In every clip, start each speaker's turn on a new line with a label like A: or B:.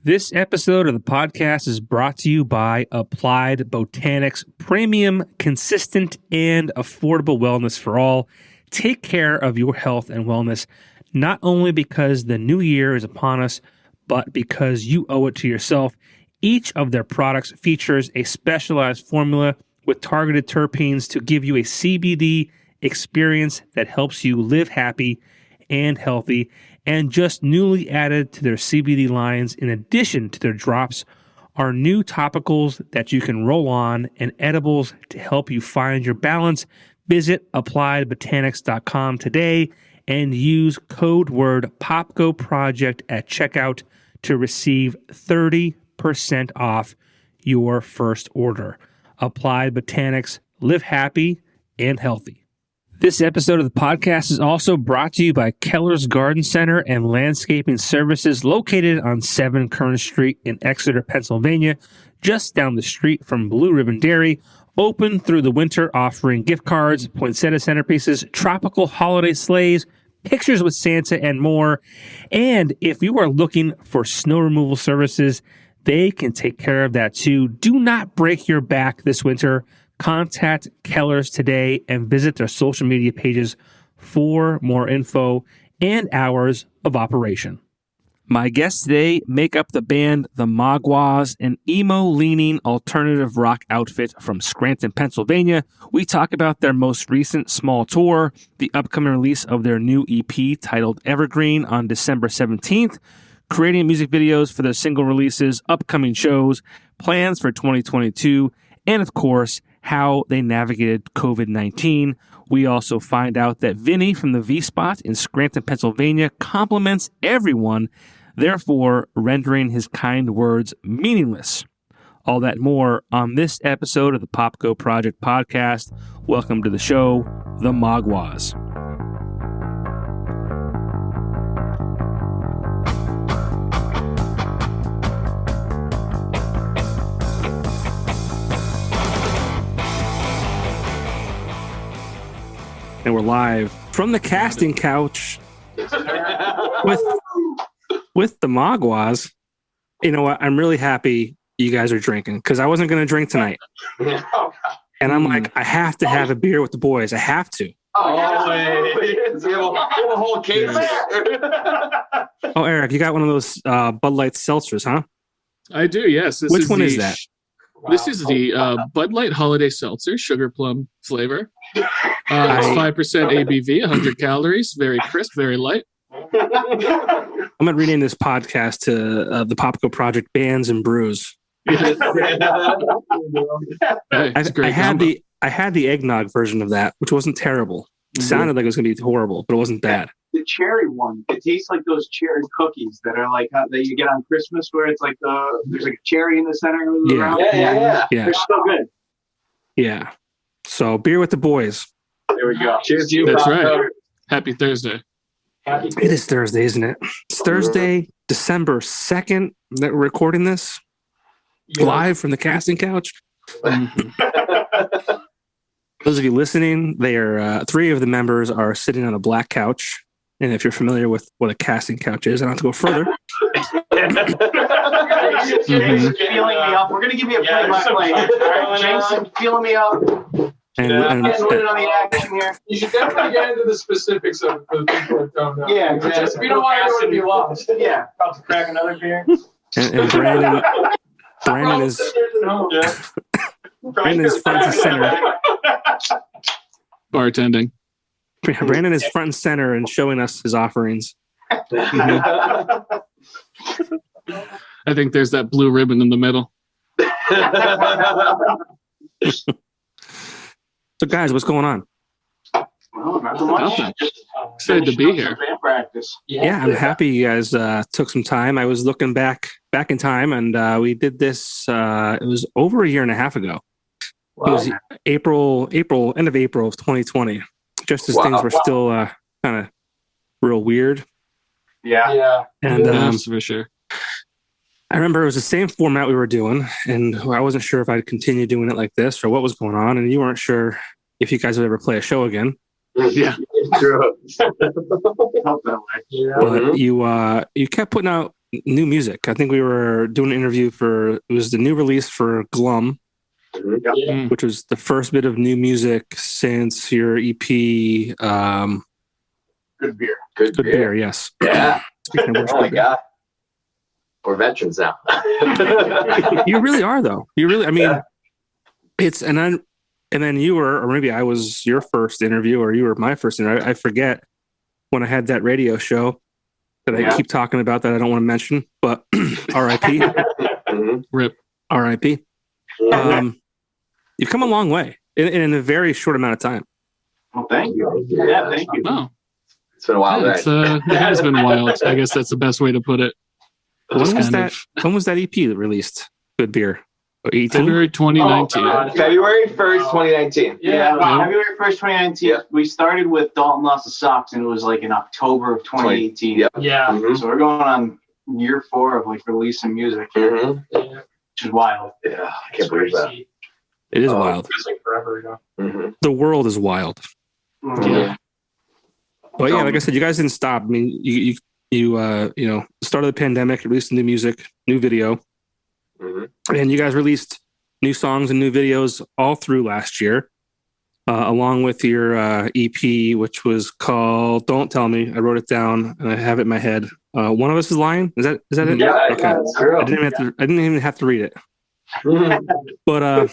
A: This episode of the podcast is brought to you by Applied Botanics, premium, consistent, and affordable wellness for all. Take care of your health and wellness, not only because the new year is upon us, but because you owe it to yourself. Each of their products features a specialized formula with targeted terpenes to give you a CBD experience that helps you live happy and healthy. And just newly added to their CBD lines, in addition to their drops, are new topicals that you can roll on and edibles to help you find your balance. Visit appliedbotanics.com today and use code word Popko Project at checkout to receive 30% off your first order. Applied Botanics, live happy and healthy. This episode of the podcast is also brought to you by Keller's Garden Center and Landscaping Services, located on 7 Kern Street in Exeter, Pennsylvania, just down the street from Blue Ribbon Dairy. Open through the winter, offering gift cards, poinsettia centerpieces, tropical holiday sleighs, pictures with Santa, and more. And if you are looking for snow removal services, they can take care of that too. Do not break your back this winter. Contact Keller's today and visit their social media pages for more info and hours of operation. My guests today make up the band The Maguas, an emo-leaning alternative rock outfit from Scranton, Pennsylvania. We talk about their most recent small tour, the upcoming release of their new EP titled Evergreen on December 17th, creating music videos for their single releases, upcoming shows, plans for 2022, and of course, how they navigated COVID-19. We also find out that Vinny from the V-Spot in Scranton, Pennsylvania compliments everyone, therefore rendering his kind words meaningless. All that more on this episode of the Popko Project podcast. Welcome to the show, The Maguas. And we're live from the casting couch with the Maguas. You know what? I'm really happy you guys are drinking because I wasn't going to drink tonight. And I'm like, I have to have a beer with the boys. I have to.
B: We have a whole case.
A: Oh, Eric, you got one of those Bud Light seltzers, huh?
C: I do, yes.
A: Which one is that?
C: This is the Bud Light Holiday Seltzer, sugar plum flavor. It's 5% ABV, 100 calories, very crisp, very light.
A: I'm going to rename this podcast to the Popko Project Bands and Brews.
C: Hey,
A: I had the eggnog version of that, which wasn't terrible. It sounded like it was going to be horrible, but it wasn't bad.
B: The cherry one, it tastes like those cherry cookies that are like that you get on Christmas, where it's like there's like a cherry in the center.
A: Yeah.
B: They're so good.
A: Yeah. So beer with the boys.
B: There we go. Cheers to you.
C: That's right. Happy Thursday.
A: It is Thursday, isn't it? It's Thursday, December 2nd that we're recording this live from the casting couch. Those of you listening, they are 3 of the members are sitting on a black couch. And if you're familiar with what a casting couch is, I don't have to go further.
B: Jason's feeling me up. We're going to give you a play-by-play. Jason's feeling me up.
A: And
B: on the action here.
D: You should definitely get into the specifics of the people that don't know.
B: Yeah, exactly.
D: We don't want everyone to be lost.
B: Yeah, about to crack another beer.
A: And Brandon is front and center.
C: Bartending.
A: Brandon is front and center and showing us his offerings.
C: I think there's that blue ribbon in the middle.
A: So, guys, what's going on?
B: Well, not so much.
C: Nothing. Excited to be here.
B: Band practice.
A: Yeah, I'm happy you guys took some time. I was looking back in time, and we did this. It was over a year and a half ago. Wow. It was end of April of 2020. Just as things were still kind of real weird.
B: Yeah.
A: And
C: That's for sure.
A: I remember it was the same format we were doing, and I wasn't sure if I'd continue doing it like this or what was going on, and you weren't sure if you guys would ever play a show again.
C: Yeah.
B: True.
A: But you kept putting out new music. I think we were doing an interview it was the new release for Glum, which was the first bit of new music since your EP.
B: Good beer.
E: Good
A: Beer, yes.
E: Yeah.
A: Speaking of which,
E: Oh my God. We're veterans now.
A: you really are, though. You really, I mean, and then you were, or maybe I was your first interview, or you were my first interview. I forget when I had that radio show that I keep talking about that I don't want to mention, but R.I.P.
C: Rip.
A: R.I.P. You've come a long way in a very short amount of time.
B: Well, thank you. Yeah, thank you.
C: Wow.
E: It's been a while, right?
C: It has been wild. I guess that's the best way to put it.
A: When was that EP that released? Good Beer. 18?
C: February 2019.
E: February 1st, 2019.
B: Yeah, February 1st, 2019.
E: Yeah.
B: We started with Dalton Lost the Socks, and it was like in October of 2018.
E: Yeah.
D: Yeah.
E: Mm-hmm.
B: So we're going on year 4 of like releasing music,
E: Mm-hmm.
B: which is wild.
E: Yeah, I can't believe that.
A: It is wild.
D: Feels like forever ago.
E: Mm-hmm.
A: The world is wild.
C: Yeah.
A: But yeah, like I said, you guys didn't stop. I mean, you started the pandemic, released new music, new video, and you guys released new songs and new videos all through last year, along with your EP, which was called "Don't Tell Me." I wrote it down and I have it in my head. One of Us is Lying. Is that it?
E: Yeah,
A: Okay.
E: that's true.
A: I didn't even have to read it. But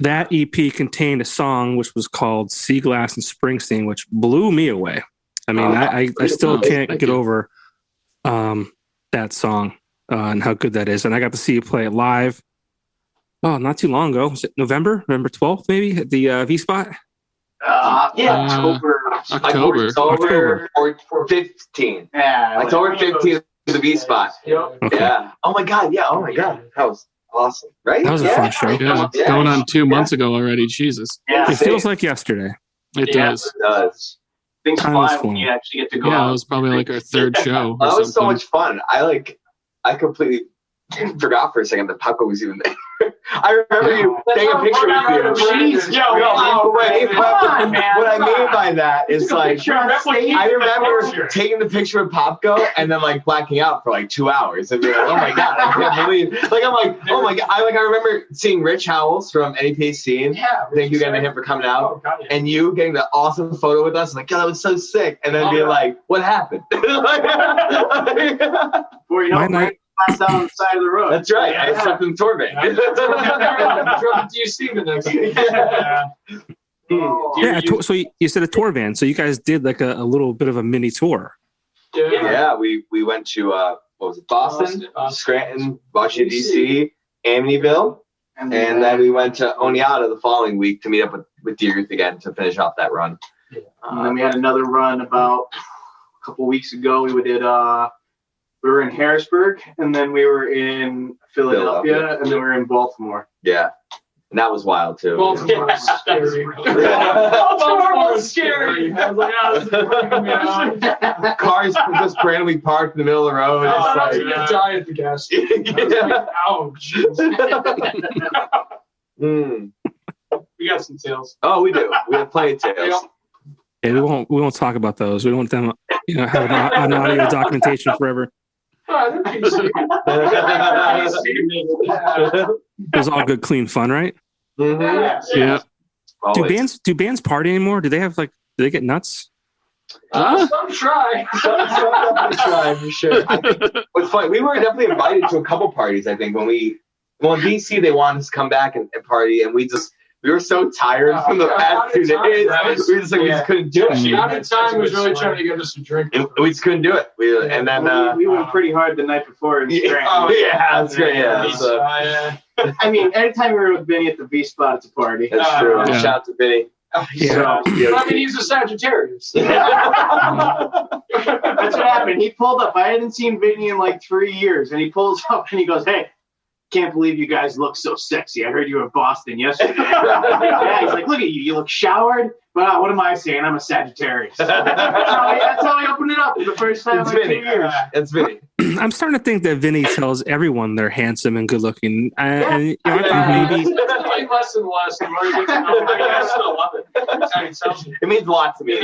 A: that EP contained a song which was called Sea Glass and Springsteen, which blew me away. I mean, I still can't get over that song and how good that is. And I got to see you play it live. Oh, not too long ago. Was it November 12th, maybe, at the V Spot?
B: October.
E: October 15th.
B: Yeah,
E: October 15th is the V Spot.
D: Yep.
A: Okay.
E: Yeah. Oh my God. Yeah. Oh my God. That was awesome. Right?
A: That was a fun show.
C: Yeah. Going on 2 months ago already. Jesus.
B: Yeah,
A: It feels like yesterday.
C: It
B: Yeah.
C: does.
E: It does.
B: things
A: Time is
B: fly when
A: flying.
B: you actually get to go
C: Yeah,
B: out.
C: it was probably like our third show.
E: That was so
C: something.
E: much fun. I completely forgot for a second that Popko was even there. I remember you taking a picture with you.
D: Jeez, yo,
E: What I mean by that is like, I remember taking the picture with Popko and then like blacking out for like 2 hours and being like, oh my God, I can't believe. Like I'm like, oh my God. I remember seeing Rich Howells from NEPA Scene.
D: Yeah.
E: Thank you again to him for coming out.
D: Oh, God, yeah.
E: And you getting the awesome photo with us, like, God, that was so sick. And then being like, what happened?
B: Before you know it, Mike passed out on the side of the road.
E: That's right. I slept in the tour van.
D: Drove to UC the next week.
A: Yeah, so you said a tour van. So you guys did like a little bit of a mini tour.
E: Yeah, we went to what was it? Boston, Scranton, Washington D.C., Amityville, and then we went to Oneonta the following week to meet up with Deer Youth again to finish off that run.
B: And then we had another run about a couple weeks ago. We were in Harrisburg, and then we were in Philadelphia, and then we were in Baltimore.
E: Yeah, and that was wild too.
D: Baltimore was scary. Baltimore was scary. I was like,
E: Cars just randomly parked in the middle of the road.
D: I was
E: It's
D: gonna die at the gas station. Ouch. We got some tales.
E: Oh, we do. We have plenty of tales.
A: Yeah, we won't talk about those. We don't want them, have an audio documentation forever.
D: Oh, they're PC.
A: It was all good, clean fun, right?
E: Mm-hmm.
C: Yeah.
A: Do bands party anymore? Do they get nuts?
D: Some try.
E: Some try for sure. I think what's funny, we were definitely invited to a couple parties. I think when in DC they wanted us to come back and party, and we were so tired from the past 2 days. We just couldn't do it.
D: Out of time was really trying to get us a drink.
E: We just couldn't do it.
B: We went pretty hard the night before. In Scranton.
E: Oh yeah, that's great. Yeah, so,
B: I mean, anytime we were with Vinny at the V Spot, it's a party.
E: that's true.
C: Yeah.
E: Shout out to Vinny.
A: Yeah.
D: I mean, he's a Sagittarius.
B: That's what happened. He pulled up. I hadn't seen Vinny in like 3 years, and he pulls up and he goes, "Hey, can't believe you guys look so sexy. I heard you were in Boston yesterday." Yeah, he's like, "Look at you. You look showered." But what am I saying? I'm a Sagittarius. That's how I opened it up the first time in like 2 years.
E: It's Vinny.
A: I'm starting to think that Vinny tells everyone they're handsome and good looking. I thought maybe.
D: Like less and less. The more you get to know him, I still love it.
E: It means a lot to me.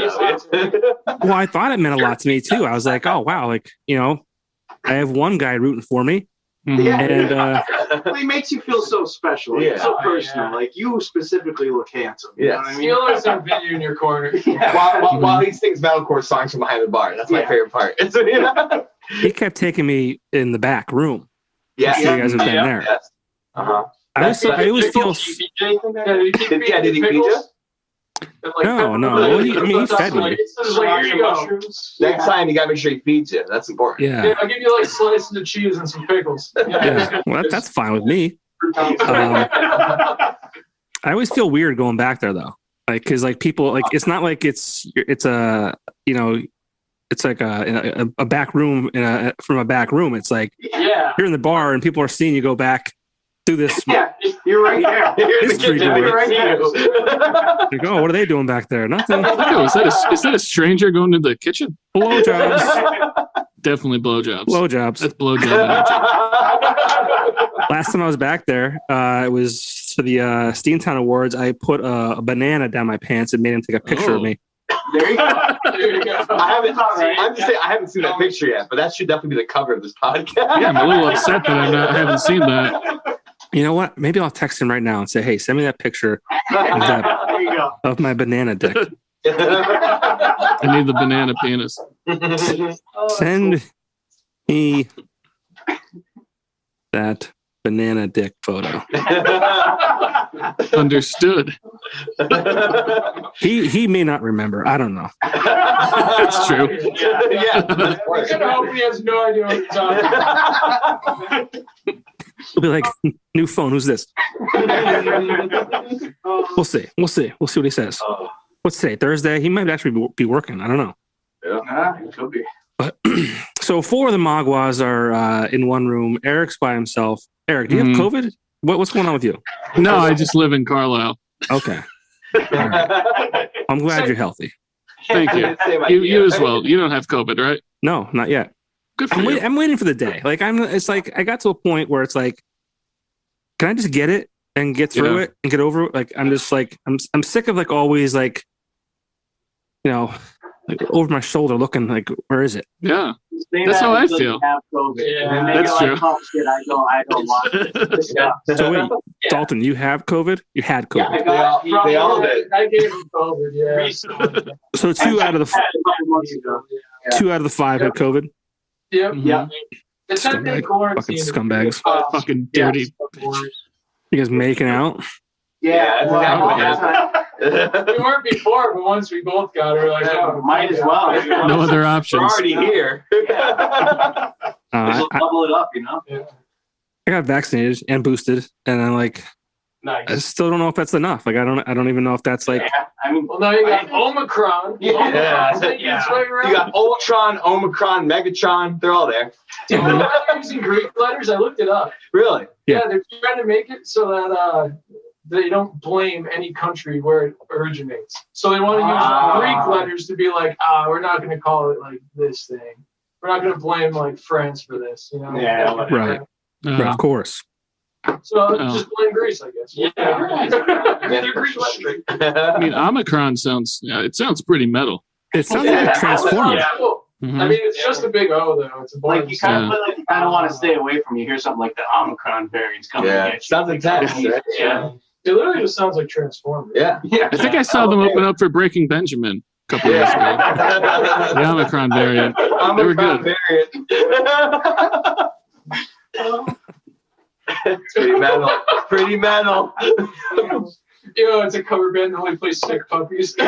A: Well, I thought it meant a lot to me too. I was like, oh wow, like I have one guy rooting for me.
B: Yeah.
A: And
B: Well, he makes you feel so special. Like, so personal. Like, you specifically look handsome. You know what I mean?
D: You always have video in your corner.
E: While he sings metalcore songs from behind the bar. That's my favorite part.
A: he kept taking me in the back room.
E: Yeah.
A: So you guys have been there.
E: Yes. Uh-huh.
A: I always feel...
E: Did he feed you?
A: No. He fed me.
D: Here you go.
E: Next time, you gotta make sure he feeds you. That's important.
A: Yeah.
D: I'll give you like slices of cheese and some pickles.
A: Yeah. Well, that's fine with me. I always feel weird going back there though, like because like people like it's not like it's a it's like a back room from a back room. It's like you're in the bar and people are seeing you go back through this.
B: Yeah, you're right there.
A: You're
B: right there.
A: Like, oh, what are they doing back there? Nothing.
C: Oh, is that a stranger going to the kitchen?
A: Blowjobs.
C: Definitely blowjobs.
A: Blowjobs.
C: That's blowjob energy.
A: Last time I was back there, it was for the Steamtown Awards. I put a banana down my pants and made him take a picture of me.
B: There you go.
E: I haven't seen that picture yet, but that should definitely be the cover of this podcast.
C: Yeah, I'm a little upset that I haven't seen that.
A: You know what? Maybe I'll text him right now and say, "Hey, send me that picture
B: There you go.
A: of my banana dick.
C: I need the banana penis.
A: Send me that banana dick photo."
C: Understood.
A: He may not remember. I don't know.
C: That's true.
E: Yeah.
D: I kind of hope he has no idea what you're talking about.
A: He'll be like, "New phone. Who's this?" We'll see. We'll see what he says. What's today? Thursday? He might actually be working. I don't know.
B: Yeah, it could be.
A: But so 4 of the Maguas are in one room. Eric's by himself. Eric, do you have COVID? What's going on with you?
C: No, I just live in Carlisle.
A: Okay. All right. I'm glad you're healthy.
C: Thank you. You as well. You don't have COVID, right?
A: No, not yet.
C: Good for you.
A: I'm waiting for the day. Like it's like I got to a point where it's like, can I just get it and get through it and get over it? Like I'm just like I'm sick of like always like, like over my shoulder looking like, where is it?
C: Yeah. That's how I feel.
B: Yeah,
C: that's true.
B: Oh, shit, I don't want it.
A: So wait, Dalton, you have COVID? You had COVID.
B: Yeah,
E: They all did.
D: I gave him COVID, yeah.
B: Recently.
A: So 2 out of the
B: A couple months ago.
A: 2 out of the 5 had COVID.
D: Yep.
C: Mhm.
B: Yeah.
D: It's not
A: Scumbag.
D: quarantine.
A: Fucking scumbags.
C: Fucking dirty.
A: You guys making out?
B: Yeah,
D: We weren't before, but once we both got it, we're like, oh,
B: might as well.
C: No other
E: We're
C: options.
E: already here.
B: Just double it up,
A: I got vaccinated and boosted, and I'm like,
D: nice.
A: I still don't know if that's enough. Like I don't even know if that's like.
B: I mean,
D: Well, now you got Omicron.
E: Yeah.
D: Omicron's making its way around.
E: You got Ultron, Omicron, Megatron. They're all there.
D: Dude, they're using Greek letters. I looked it up.
E: Really?
A: Yeah.
D: Yeah, they're trying to make it so that they don't blame any country where it originates. So they want to use Greek letters to be like, we're not going to call it like this thing. We're not going to blame like France for this,
B: Yeah,
A: Right. Right, of course.
D: So just blame Greece, I guess.
B: Yeah.
D: They're Greek letters.
C: I mean, Omicron sounds pretty metal.
A: It sounds like a transformer.
D: Yeah, cool.
C: Mhm.
D: I mean, it's just a big O, though. It's a
B: Like
D: bonus.
B: you kind of want to stay away from. You hear something like the Omicron variant's coming.
E: Yeah.
B: At you.
E: Sounds intense, right?
B: Yeah.
D: It literally just sounds like Transformers.
E: Yeah.
C: I think I saw them open up for Breaking Benjamin a couple years ago. The Omicron variant. They were good.
E: Pretty metal. Pretty metal.
D: It's a cover band that only plays Sick Puppies.
A: Yo,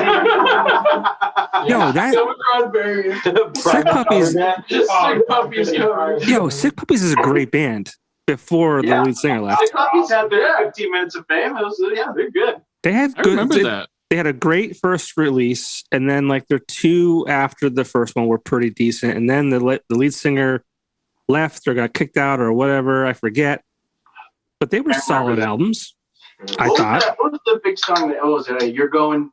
A: that
D: Omicron variant.
A: Sick Puppies.
D: Just Sick Puppies cover.
A: Yo, Sick Puppies is a great band. Before the lead singer left,
B: Sick Puppies had their 15 minutes of fame. They're good.
A: they had
C: I
A: good.
C: remember that.
A: They had a great first release, and then like their 2 after the first one were pretty decent, and then the lead singer left or got kicked out or whatever. I forget, but they were solid albums. I thought.
B: What was the big song that was it? You're going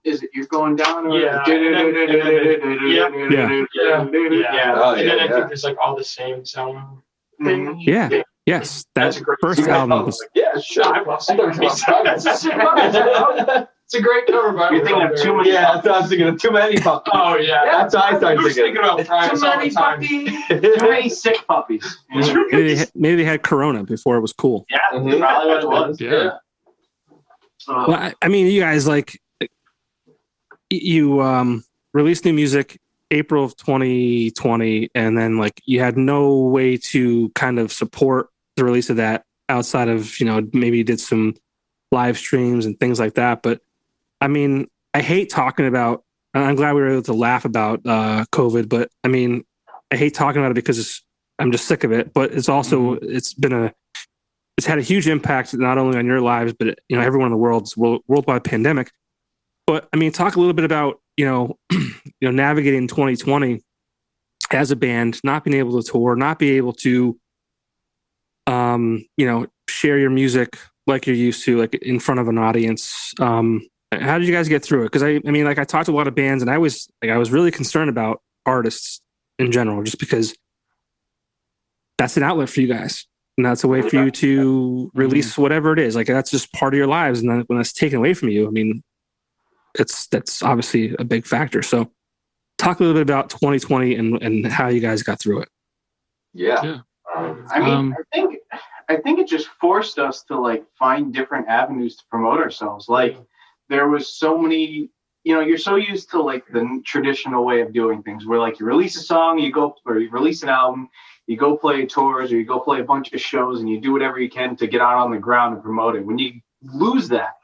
B: down? Or
D: Yeah.
B: Yeah.
E: Oh,
D: And then I
E: yeah.
D: think there's like all the same sound.
B: Mhm.
A: Yeah. Yes.
D: That's
A: That
D: a great
A: first
D: song.
A: album was.
E: Yeah, sure.
D: It's a Sick Puppies. It's a great cover by
B: You're thinking of too many.
E: Yeah, that's what I was thinking of. Too many puppies.
C: Oh yeah,
E: That's what I started thinking.
C: about Primus
D: Too
C: all
D: many
C: the time.
D: puppies.
B: Too many sick puppies.
A: Maybe they had Corona before it was cool.
B: Yeah,
E: Mhm.
B: probably what it was.
C: Yeah.
A: Well, I mean, you guys you released new music April of 2020, and then you had no way to kind of support the release of that outside of maybe you did some live streams and things like that. But I mean, I hate talking about. I'm glad we were able to laugh about COVID, but I mean, I hate talking about it because I'm just sick of it. But it's also it's had a huge impact not only on your lives, but everyone in the world. It's a worldwide pandemic. But I mean, talk a little bit about navigating 2020 as a band, not being able to tour, not be able to share your music like you're used to, like in front of an audience. How did you guys get through it? Because I mean, I talked to a lot of bands, and I was really concerned about artists in general, just because that's an outlet for you guys, and that's a way for you to release whatever it is. Like that's just part of your lives, and then when that's taken away from you, I mean, that's obviously a big factor. So, talk a little bit about 2020 and how you guys got through it.
E: Yeah.
B: I mean, I think it just forced us to find different avenues to promote ourselves. There was so many, you're so used to the traditional way of doing things where you release a song, or you release an album, you go play tours or you go play a bunch of shows and you do whatever you can to get out on the ground and promote it. When you lose that,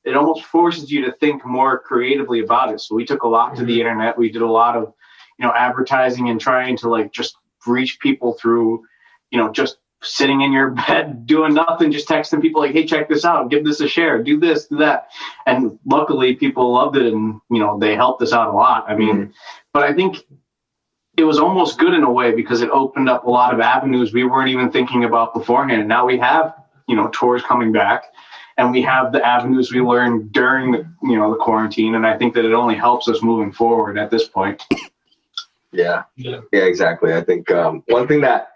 B: it almost forces you to think more creatively about it. So we took a lot to the internet. We did a lot of, advertising and trying to just reach people through, just sitting in your bed doing nothing, just texting people hey, check this out, give this a share, do this, do that. And luckily people loved it and, they helped us out a lot. I mean, but I think it was almost good in a way because it opened up a lot of avenues we weren't even thinking about beforehand. And now we have, tours coming back. And we have the avenues we learned during the quarantine. And I think that it only helps us moving forward at this point.
E: Yeah, exactly. I think one thing that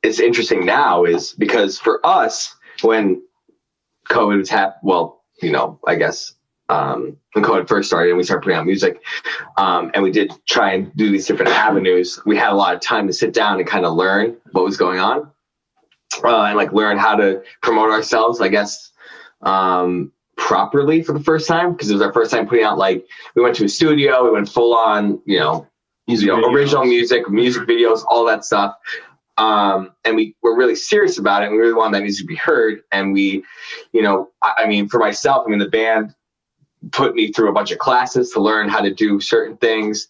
E: is interesting now is because for us, when COVID was I guess when COVID first started and we started putting out music and we did try and do these different avenues, we had a lot of time to sit down and kind of learn what was going on and learn how to promote ourselves, I guess, properly for the first time, because it was our first time putting out we went to a studio, we went full on original music videos, all that stuff, and we were really serious about it and we really wanted that music to be heard. And we I mean, for myself, the band put me through a bunch of classes to learn how to do certain things,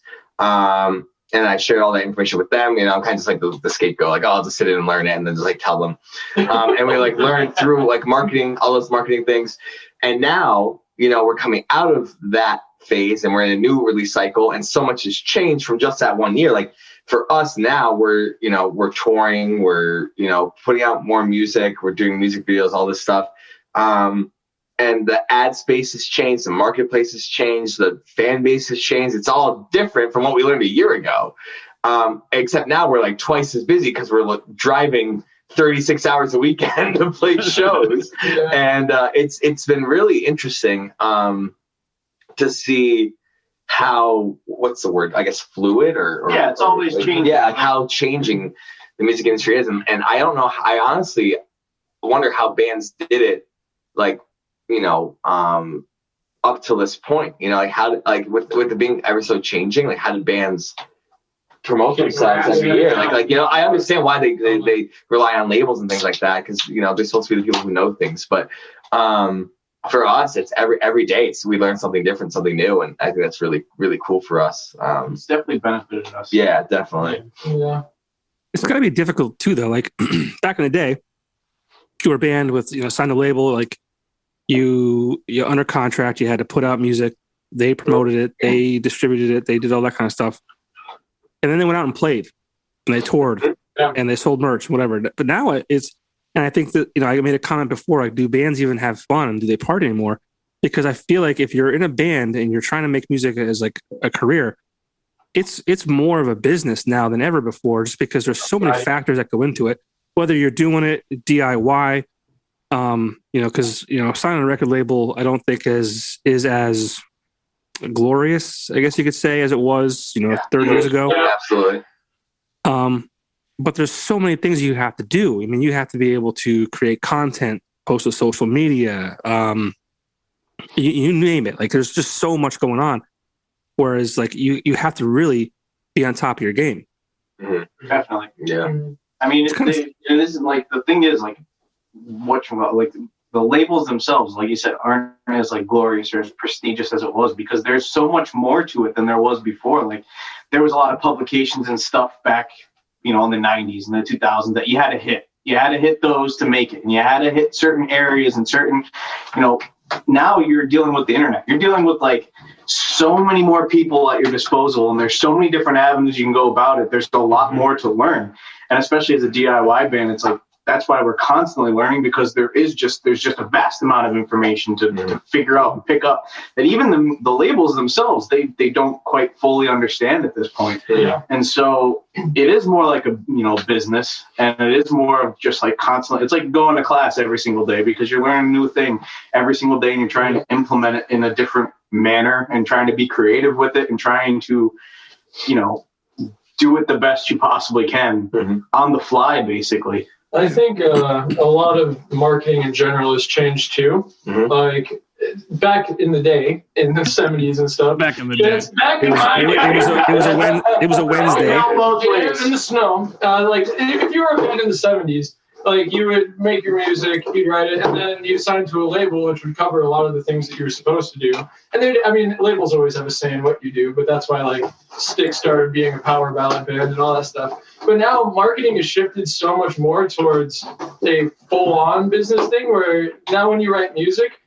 E: and I shared all that information with them. I'm kind of just the scapegoat, I'll just sit in and learn it and then just tell them. And we learned through marketing, all those marketing things. And now, we're coming out of that phase and we're in a new release cycle. And so much has changed from just that 1 year. For us now, we're touring, we're, putting out more music, we're doing music videos, all this stuff. And the ad space has changed, the marketplace has changed, the fan base has changed. It's all different from what we learned a year ago. Except now we're twice as busy because we're driving 36 hours a weekend to play shows. And it's been really interesting to see how, what's the word? I guess fluid or
B: it's always changing.
E: Yeah, how changing the music industry is. And I don't know, I honestly wonder how bands did it up to this point, how with it being ever so changing, how did bands promote themselves every year? I understand why they rely on labels and things like that, because they're supposed to be the people who know things, but for us it's every day, so we learn something different, something new, and I think that's really, really cool for us.
B: It's definitely benefited us.
E: Yeah, definitely.
D: Yeah,
A: it's got to be difficult too, though. Back in the day, if you were a band with signed a label, you're under contract, you had to put out music, they promoted it, they distributed it, they did all that kind of stuff, and then they went out and played and they toured and they sold merch, whatever. But now it's, and I think that I made a comment before, do bands even have fun? Do they party anymore? Because I feel like if you're in a band and you're trying to make music as a career, it's more of a business now than ever before, just because there's so many factors that go into it, whether you're doing it DIY Because signing a record label, I don't think is as glorious, I guess you could say, as it was 30 years ago.
E: Yeah, absolutely.
A: But there's so many things you have to do. I mean, you have to be able to create content, post to social media, you name it. Like, there's just so much going on. Whereas, like, you have to really be on top of your game.
B: Mm-hmm. Definitely.
E: Yeah.
B: I mean, this is like, the thing is, like, the labels themselves, like you said, aren't as like glorious or as prestigious as it was, because there's so much more to it than there was before. Like, there was a lot of publications and stuff back, in the 90s and the 2000s that you had to hit. You had to hit those to make it, and you had to hit certain areas and certain, now you're dealing with the internet. You're dealing with like so many more people at your disposal, and there's so many different avenues you can go about it. There's a lot more to learn. And especially as a DIY band, it's like, that's why we're constantly learning, because there's just a vast amount of information to figure out and pick up that even the labels themselves, they don't quite fully understand at this point.
D: Yeah.
B: And so it is more like a business, and it is more of just like constantly, it's like going to class every single day, because you're learning a new thing every single day, and you're trying to implement it in a different manner and trying to be creative with it and trying to do it the best you possibly can on the fly, basically.
D: I think a lot of marketing in general has changed too.
E: Mm-hmm.
D: Like, back in the day, in the 70s and stuff.
A: Back in the day.
D: Back in the
A: It was a Wednesday.
D: In the snow. Like, if you were a band in the 70s, like, you would make your music, you'd write it, and then you'd sign to a label, which would cover a lot of the things that you were supposed to do. And labels always have a say in what you do, but that's why, like, Styx started being a power ballad band and all that stuff. But now marketing has shifted so much more towards a full-on business thing, where now when you write music,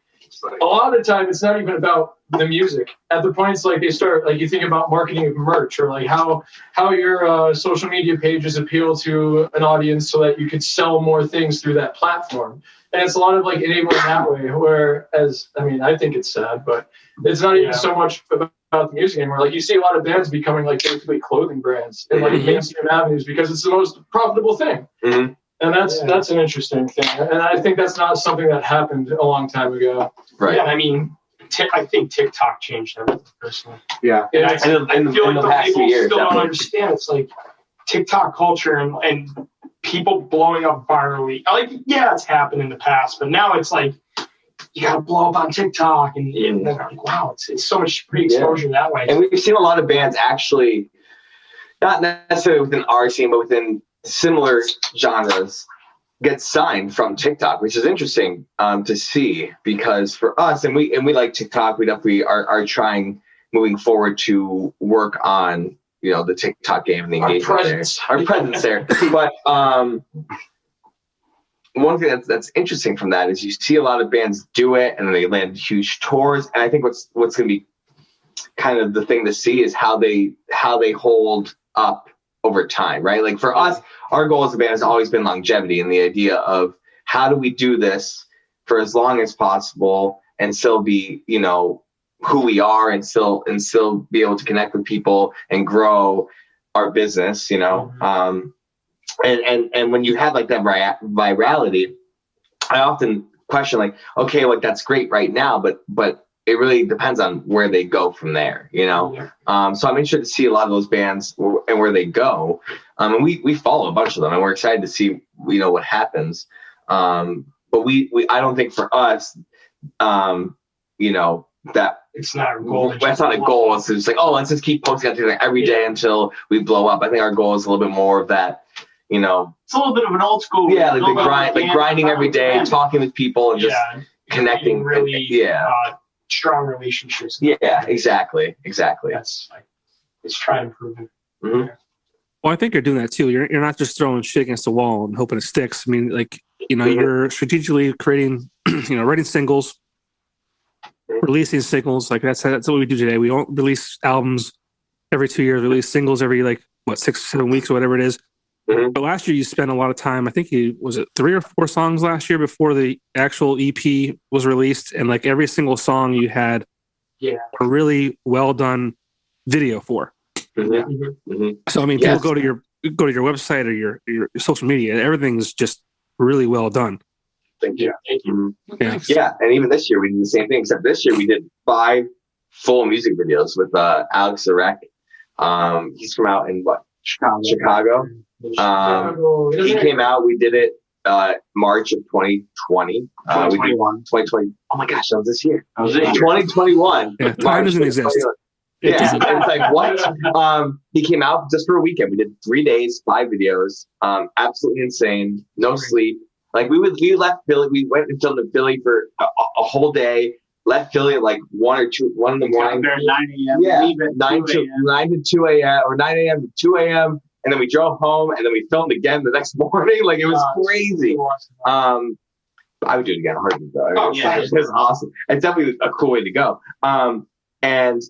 D: a lot of the time it's not even about the music. At the points, like, they start, like, you think about marketing of merch, or like how your social media pages appeal to an audience so that you could sell more things through that platform. And it's a lot of like enabling that way, whereas, I think it's sad, but it's not even so much about the music anymore. Like, you see a lot of bands becoming like basically clothing brands and like mainstream avenues, because it's the most profitable thing.
E: Mm-hmm.
D: And that's an interesting thing. And I think that's not something that happened a long time ago.
E: Right.
F: Yeah, I think TikTok changed everything personally.
E: Yeah.
F: And I feel like the
E: past few
F: labels
E: years,
F: still don't
E: definitely.
F: understand. It's like TikTok culture and people blowing up virally. Like, yeah, it's happened in the past, but now it's like, you got to blow up on TikTok. And they're like, wow, it's so much free exposure that way.
E: And we've seen a lot of bands actually, not necessarily within our scene, but within similar genres, get signed from TikTok, which is interesting to see, because for us, and we like TikTok, we definitely are trying moving forward to work on the TikTok game and the engagement there, our presence there. But one thing that's interesting from that is you see a lot of bands do it, and then they land huge tours. And I think what's going to be kind of the thing to see is how they hold up over time, right? Like, for us, our goal as a band has always been longevity, and the idea of how do we do this for as long as possible and still be, who we are, and still be able to connect with people and grow our business, and when you have like that virality, I often question, like, okay, like, that's great right now, but it really depends on where they go from there, So I'm interested to see a lot of those bands and where they go. And we follow a bunch of them, and we're excited to see, what happens. But I don't think for us, that
F: it's not a goal.
E: That's not a goal. It's just like, oh, let's just keep posting out every day until we blow up. I think our goal is a little bit more of that,
B: It's a little bit of an old school.
E: Yeah, like the grinding every day, talking with people, and just connecting.
F: Really, strong relationships.
E: Yeah, exactly.
F: That's like, it's tried and proven.
E: Mm-hmm.
A: Well, I think you're doing that too. You're not just throwing shit against the wall and hoping it sticks. I mean, like, you're strategically creating, writing singles, releasing singles. Like, that's what we do today. We don't release albums every 2 years. We release singles every 6-7 weeks or whatever it is.
E: Mm-hmm.
A: But last year you spent a lot of time. I think was it 3 or 4 songs last year before the actual EP was released, and like every single song you had a really well done video for.
E: Mm-hmm. Mm-hmm.
A: So I mean, people go to your website or your social media. Everything's just really well done.
E: Thank you.
F: Thank you.
A: Thanks.
E: Yeah, and even this year we did the same thing, except this year we did 5 full music videos with Alex Zarek. He's from out in Chicago. He came out. We did it March of 2020. 2020. Oh my gosh, that was this year. 2021.
A: Yeah, time doesn't exist.
E: Yeah, it's like what? He came out just for a weekend. We did 3 days, 5 videos. Absolutely insane. No sleep. Like we left Philly. We went and filmed in Philly for a whole day. Left Philly at like 1 in the morning.
B: There at 9 a.m.
E: Yeah,
B: Leave at
E: 9 to 2 a.m. or 9 a.m. to 2 a.m. And then we drove home and then we filmed again the next morning. Like it was crazy. I would do it again. Hard though.
F: Oh, yeah.
E: It was awesome. It's definitely a cool way to go. And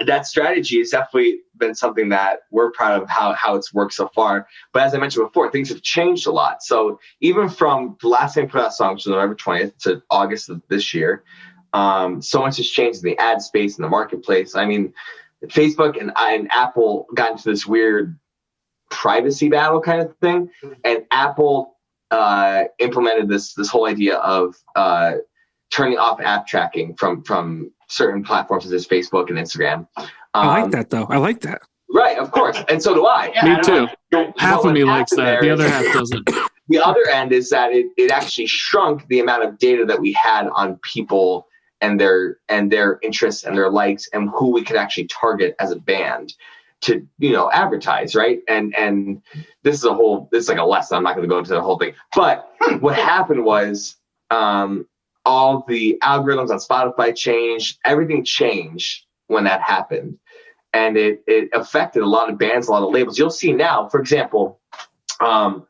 E: that strategy has definitely been something that we're proud of how it's worked so far. But as I mentioned before, things have changed a lot. So even from the last time I put out songs, which was November 20th to August of this year, so much has changed in the ad space and the marketplace. I mean, Facebook and Apple got into this weird privacy battle kind of thing, and Apple implemented this whole idea of turning off app tracking from certain platforms such as Facebook and Instagram.
A: I like that though. I like that.
E: Right, of course, and so do I.
C: Me too.
E: So
C: Half of me likes that. The other
E: is-
C: half doesn't.
E: The other end is that it actually shrunk the amount of data that we had on people and their interests and their likes and who we could actually target as a band to advertise, right? And this is like a lesson. I'm not going to go into the whole thing, but what happened was all the algorithms on Spotify changed. Everything changed when that happened, and it affected a lot of bands, a lot of labels. You'll see now, for example, Mayday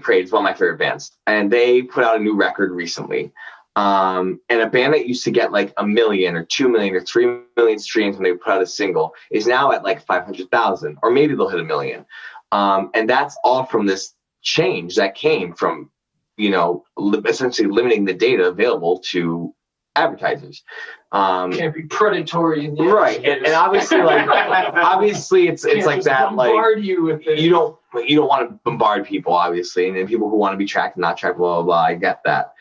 E: Parade is one of my favorite bands, and they put out a new record recently. And a band that used to get like 1 million or 2 million or 3 million streams when they put out a single is now at like 500,000, or maybe they'll hit 1 million. And that's all from this change that came from, essentially limiting the data available to advertisers.
D: Can't be predatory in the
E: Right. And obviously, it's like that. Like
D: bombard you with it.
E: you don't want to bombard people, obviously, and then people who want to be tracked and not tracked, blah blah blah. I get that.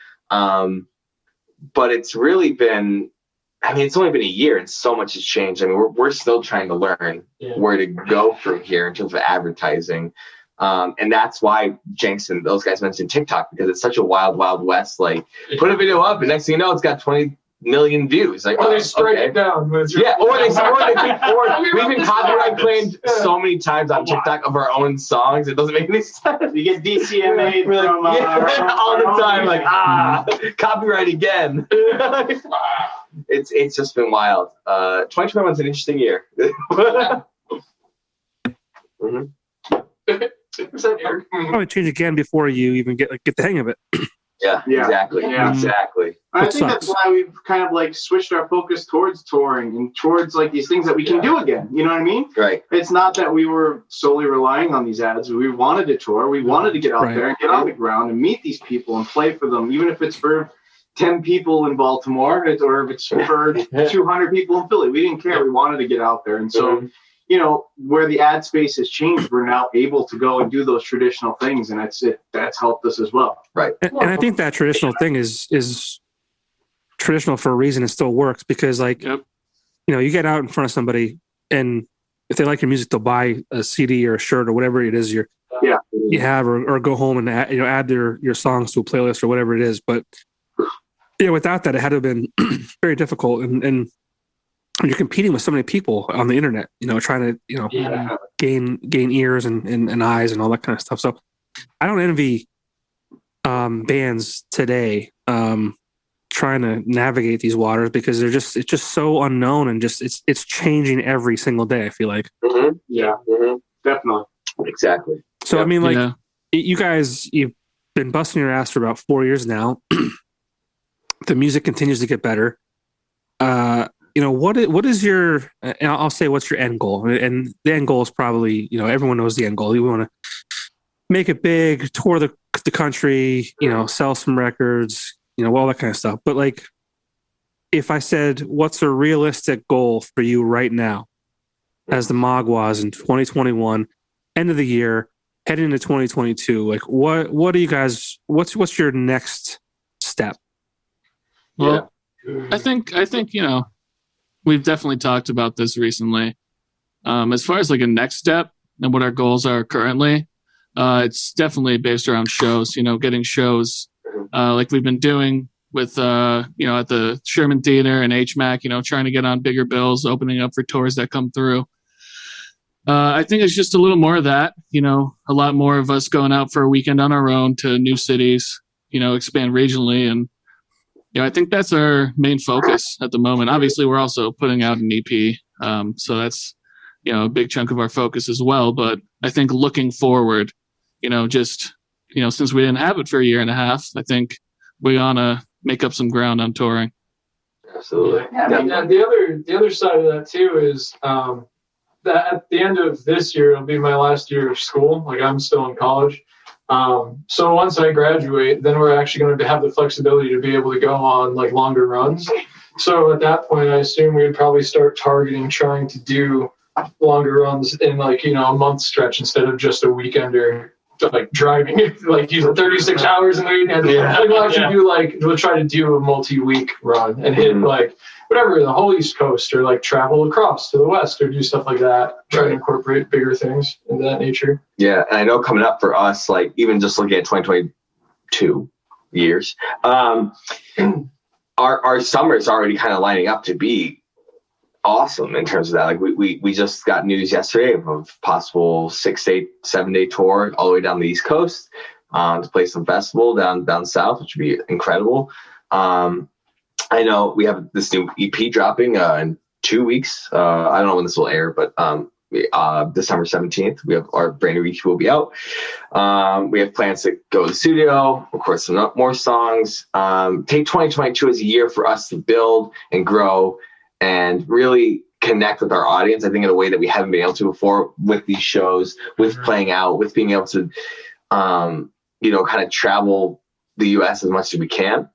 E: But it's really been, it's only been a year and so much has changed. I mean, we're still trying to learn where to go from here in terms of advertising. And that's why Jenks and those guys mentioned TikTok, because it's such a wild, wild west. Like, put a video up and next thing you know, it's got 20 million views. Like,
D: Or they spread it down.
E: Yeah, or we've been copyright claimed so many times on TikTok of our own songs. It doesn't make any sense.
B: You get DCMA from
E: all the time. Like, copyright again. It's just been wild. 2021 is an interesting year.
A: Probably change again before you even get the hang of it.
E: Yeah, exactly.
B: Yeah.
E: Exactly.
B: I think that's why we've kind of like switched our focus towards touring and towards like these things that we can do again. You know what I mean?
E: Right.
B: It's not that we were solely relying on these ads. We wanted to tour. We wanted to get out there and get on the ground and meet these people and play for them, even if it's for 10 people in Baltimore or if it's for 200 people in Philly. We didn't care. We wanted to get out there. And so, where the ad space has changed, we're now able to go and do those traditional things. And that's helped us as well.
E: Right.
A: And I think that traditional thing is traditional for a reason. It still works because you get out in front of somebody and if they like your music, they'll buy a CD or a shirt or whatever it is you have, or go home and add your songs to a playlist or whatever it is. But without that, it had to have been very difficult. And you're competing with so many people on the internet, trying to, gain ears and eyes and all that kind of stuff. So I don't envy bands today trying to navigate these waters because it's just so unknown and just it's changing every single day. I feel like.
E: Mm-hmm.
B: Yeah, definitely.
E: Exactly.
A: So you guys, you've been busting your ass for about 4 years now. The music continues to get better. What is your? I'll say, what's your end goal? And the end goal is probably, everyone knows the end goal. You want to make it big, tour the country, sell some records, all that kind of stuff. But if I said, what's a realistic goal for you right now, as the Maguas in 2021, end of the year? heading into 2022, like what do you guys? What's your next step?
C: Well, I think we've definitely talked about this recently. As far as like a next step and what our goals are currently, it's definitely based around shows. Getting shows like we've been doing with at the Sherman Theater and HMAC. Trying to get on bigger bills, opening up for tours that come through. I think it's just a little more of that. A lot more of us going out for a weekend on our own to new cities. Expand regionally, and I think that's our main focus at the moment. Obviously, we're also putting out an EP, so that's a big chunk of our focus as well. But I think looking forward, since we didn't have it for a year and a half, I think we wanna make up some ground on touring.
E: Absolutely.
D: And the other side of that too is that at the end of this year, it'll be my last year of school. Like I'm still in college. So once I graduate, then we're actually going to have the flexibility to be able to go on like longer runs. So at that point, I assume we'd probably start targeting trying to do longer runs in like, a month stretch instead of just a weekend or like driving like 36 hours in the weekend. Like we'll actually we'll try to do a multi-week run and hit like whatever, the whole East Coast, or like travel across to the West or do stuff like that. Try to incorporate bigger things into that nature.
E: Yeah. And I know coming up for us, like even just looking at 2022 years, our summer is already kind of lining up to be awesome in terms of that. Like we just got news yesterday of possible 7-day tour all the way down the East Coast to play some festival down south, which would be incredible. I know we have this new EP dropping in 2 weeks. I don't know when this will air, but December 17th, we have our brand new EP will be out. We have plans to go to the studio, of course, some more songs. Take 2022 as a year for us to build and grow and really connect with our audience, I think, in a way that we haven't been able to before with these shows, with playing out, with being able to, kind of travel the U.S. as much as we can.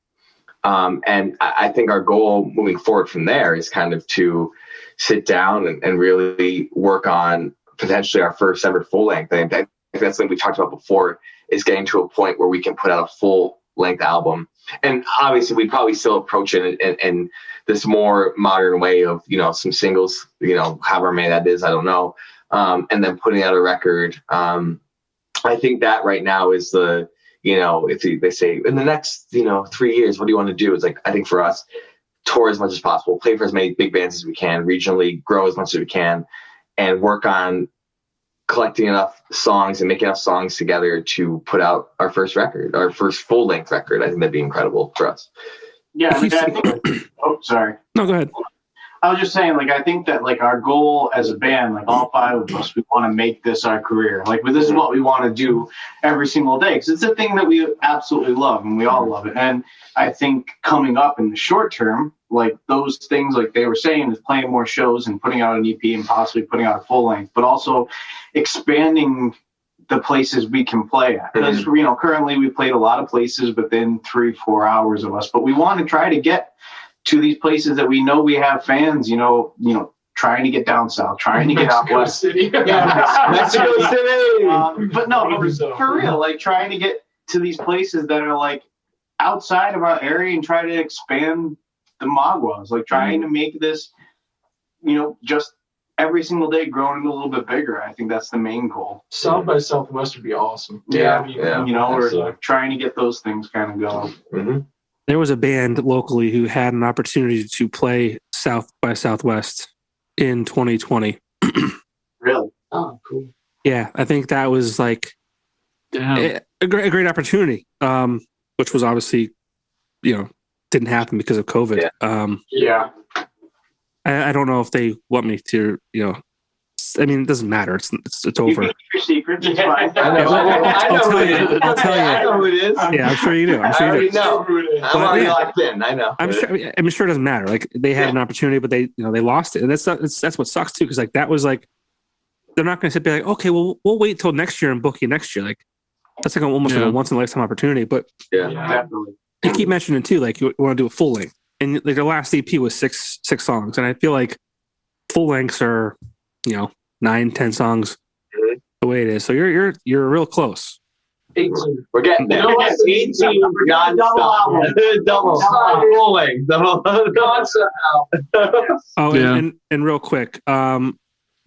E: And I think our goal moving forward from there is kind of to sit down and really work on potentially our first ever full length. I think that's something we talked about before, is getting to a point where we can put out a full length album. And obviously we'd probably still approach it in this more modern way of, some singles, however many that is, I don't know. And then putting out a record. I think that right now is the, if they say in the next, 3 years, what do you want to do? It's like, I think for us, tour as much as possible, play for as many big bands as we can, regionally grow as much as we can, and work on collecting enough songs and making enough songs together to put out our first record, our first full length record. I think that'd be incredible for us.
B: Yeah. I think, sorry.
A: No, go ahead.
B: I was just saying, I think that, our goal as a band, all five of us, we want to make this our career. This is what we want to do every single day, because it's a thing that we absolutely love, and we all love it. And I think coming up in the short term, those things, they were saying, is playing more shows and putting out an EP and possibly putting out a full length, but also expanding the places we can play at. Because, currently we played a lot of places within 3-4 hours of us, but we want to try to get to these places that we know we have fans, trying to get down south, trying to get out west. City.
E: Mexico City.
B: But for real, trying to get to these places that are outside of our area and try to expand the Maguas, trying to make this, just every single day growing a little bit bigger. I think that's the main goal.
D: South by Southwest would be awesome.
B: Yeah. We're trying to get those things kind of going.
E: Mm-hmm.
A: There was a band locally who had an opportunity to play South by Southwest in 2020.
B: Really?
D: Oh, cool.
A: Yeah, I think that was a great opportunity, which was obviously, didn't happen because of COVID.
B: Yeah.
A: I don't know if they want me to, it doesn't matter. It's over.
B: You keep your secrets. It's fine.
A: I'll tell you.
E: I know who it is.
A: Yeah, I'm sure you do.
E: I already know. I'm already locked in. I know.
A: I'm sure it doesn't matter. They had an opportunity, but they lost it, and that's what sucks too. Because that was they're not going to sit there okay, well, we'll wait till next year and book you next year. That's almost a once in a lifetime opportunity. But
E: yeah,
B: definitely. You
A: keep mentioning too, you want to do a full length, and their last EP was six songs, and I feel full lengths are 9-10 songs.
E: Mm-hmm.
A: the way it is. So you're real close.
D: 18.
E: We're getting there. 18 non-stop. Double. Rolling. Double.
D: Concept album.
A: Oh,
C: Yeah.
A: and real quick, don't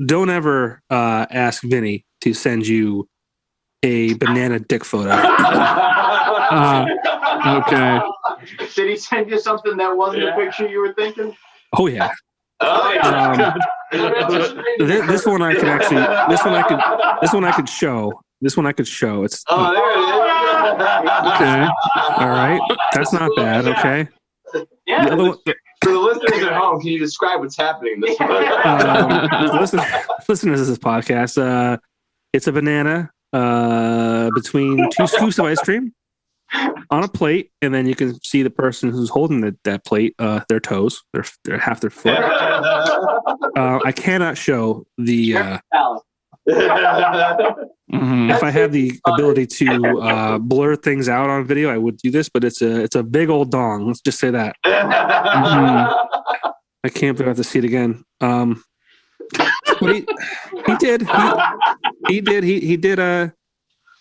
A: ever ask Vinny to send you a banana dick photo.
C: Okay.
B: Did he send you something that wasn't the picture you were thinking?
A: Oh yeah.
E: Oh, yeah.
A: This one I could actually. This one I could show. This one I could show. It's
E: Oh, there it is.
A: okay. All right, that's not bad. Okay.
B: Yeah.
A: The other one,
E: For the listeners at home, can you describe what's happening in this one?
A: listen to this podcast. It's a banana between two scoops of ice cream on a plate, and then you can see the person who's holding that plate, their toes, their half their foot. I cannot show the. If I had the ability to blur things out on video, I would do this. But it's a big old dong. Let's just say that. I can't believe I have to see it again. But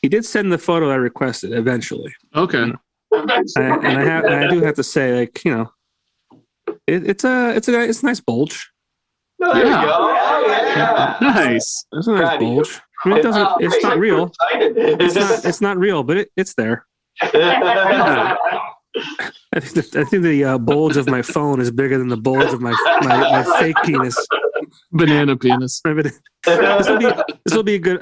A: he did send the photo I requested eventually.
C: Okay.
A: I do have to say, like, you know, it's a nice bulge.
E: No, there you go. Oh, yeah.
C: Nice.
A: It's a nice bulge. I mean, it's not real. It's not real, but it's there. I think the bulge of my phone is bigger than the bulge of my fake penis.
C: Banana penis.
A: This will be a good.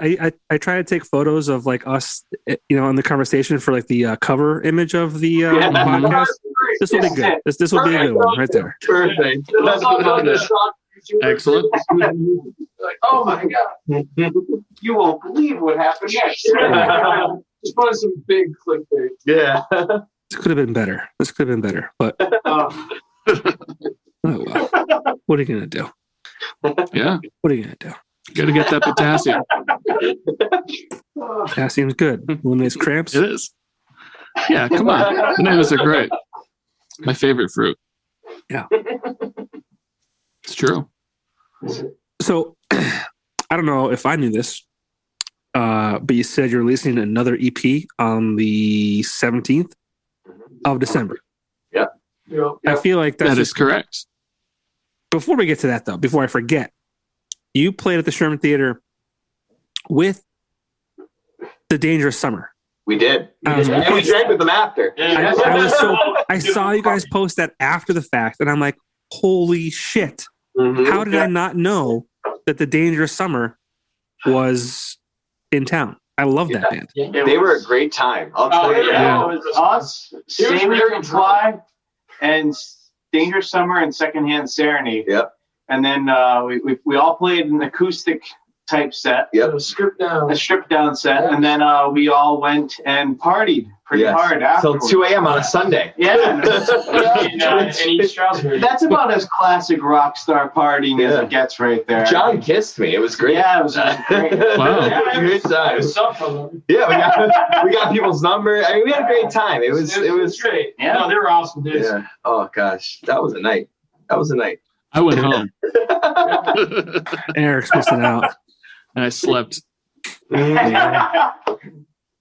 A: I try to take photos of like us, you know, in the conversation for like the cover image of the podcast. This will be good. This will be a good one right there.
E: Perfect.
C: Excellent.
D: Like, oh my god,
B: You won't believe what happened next.
D: just put some big clickbait.
E: Yeah.
A: This could have been better. But oh well. What are you gonna do?
C: Yeah.
A: What are you gonna do?
C: Got to get that potassium.
A: Potassium's good. Eliminates cramps.
C: It is. Yeah, come on. Bananas are great. My favorite fruit.
A: Yeah.
C: It's true.
A: So, I don't know if I knew this, but you said you're releasing another EP on the 17th of December.
E: Yeah.
A: I feel like
C: That is correct.
A: Before we get to that, though, before I forget, you played at the Sherman Theater with The Dangerous Summer.
E: We did.
A: I was
E: And we drank with them after.
A: I saw you guys post that after the fact, and I'm like, holy shit.
E: Mm-hmm.
A: How did I not know that The Dangerous Summer was in town? I love that band.
E: They were a great time. I'll tell you.
B: Yeah. It was us, Saber Fly, and Dangerous Summer and Secondhand Serenade.
E: Yep.
B: And then we all played an acoustic type set.
E: Yep.
D: A stripped down
B: set. And then we all went and partied pretty hard
E: Till
B: afterwards.
E: 2 a.m. on a Sunday.
B: Yeah.
F: Strawberry.
B: That's about as classic rock star partying as it gets right there.
E: John kissed me. It was great.
B: Yeah, it was great.
C: Wow.
E: Good time. Yeah, we got people's number. I mean, we had a great time. It was
F: great.
B: Yeah.
F: No, they were awesome dudes.
E: Yeah. Oh gosh, that was a night.
C: I went home
A: Eric's missing out.
C: and I slept.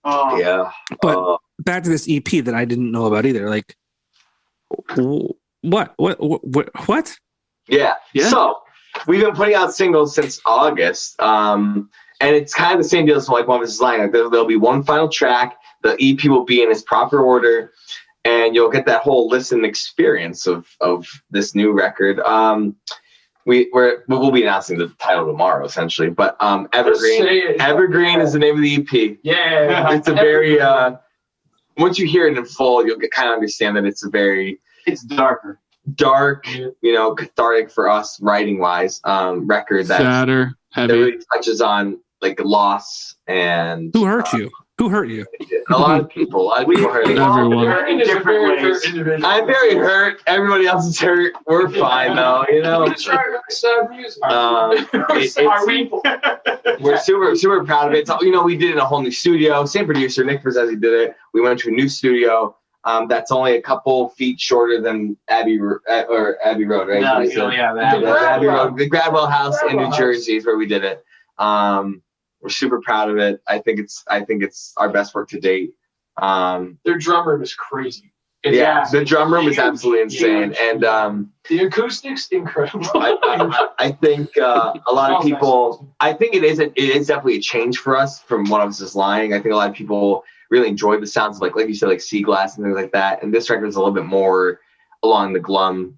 B: Oh.
E: Yeah.
A: But back to this EP that I didn't know about either. Like, what?
E: Yeah.
C: Yeah.
E: So we've been putting out singles since August, and it's kind of the same deal as like One vs. Line. Like there'll be one final track. The EP will be in its proper order, and you'll get that whole listen experience of this new record. We'll be announcing the title tomorrow, essentially. But Evergreen is the name of the EP.
D: Yeah.
E: It's a very once you hear it in full, you'll kind of understand that it's
B: It's
E: dark, cathartic for us writing wise. Record that
C: Sadder, heavy.
E: really touches on like loss and
A: Who hurt you? Who hurt you?
E: a lot of people. A lot of people hurt.
C: Everyone.
B: in different ways.
E: I'm very hurt. Everybody else is hurt. We're fine though,
D: Sad music.
E: We're super proud of it. It's, we did it in a whole new studio. Same producer, Nick Verzesi did it. We went to a new studio that's only a couple feet shorter than Abbey Road, right?
B: No,
E: The Abbey Road, the Gradwell House in New Jersey is where we did it. We're super proud of it. I think it's our best work to date.
D: Their drum room is crazy.
E: The drum room is absolutely insane, and
D: the acoustics incredible.
E: I think a lot of people. I think it is definitely a change for us from One of Us Is Lying. I think a lot of people really enjoy the sounds of like you said, like Sea Glass and things like that. And this record is a little bit more along the glum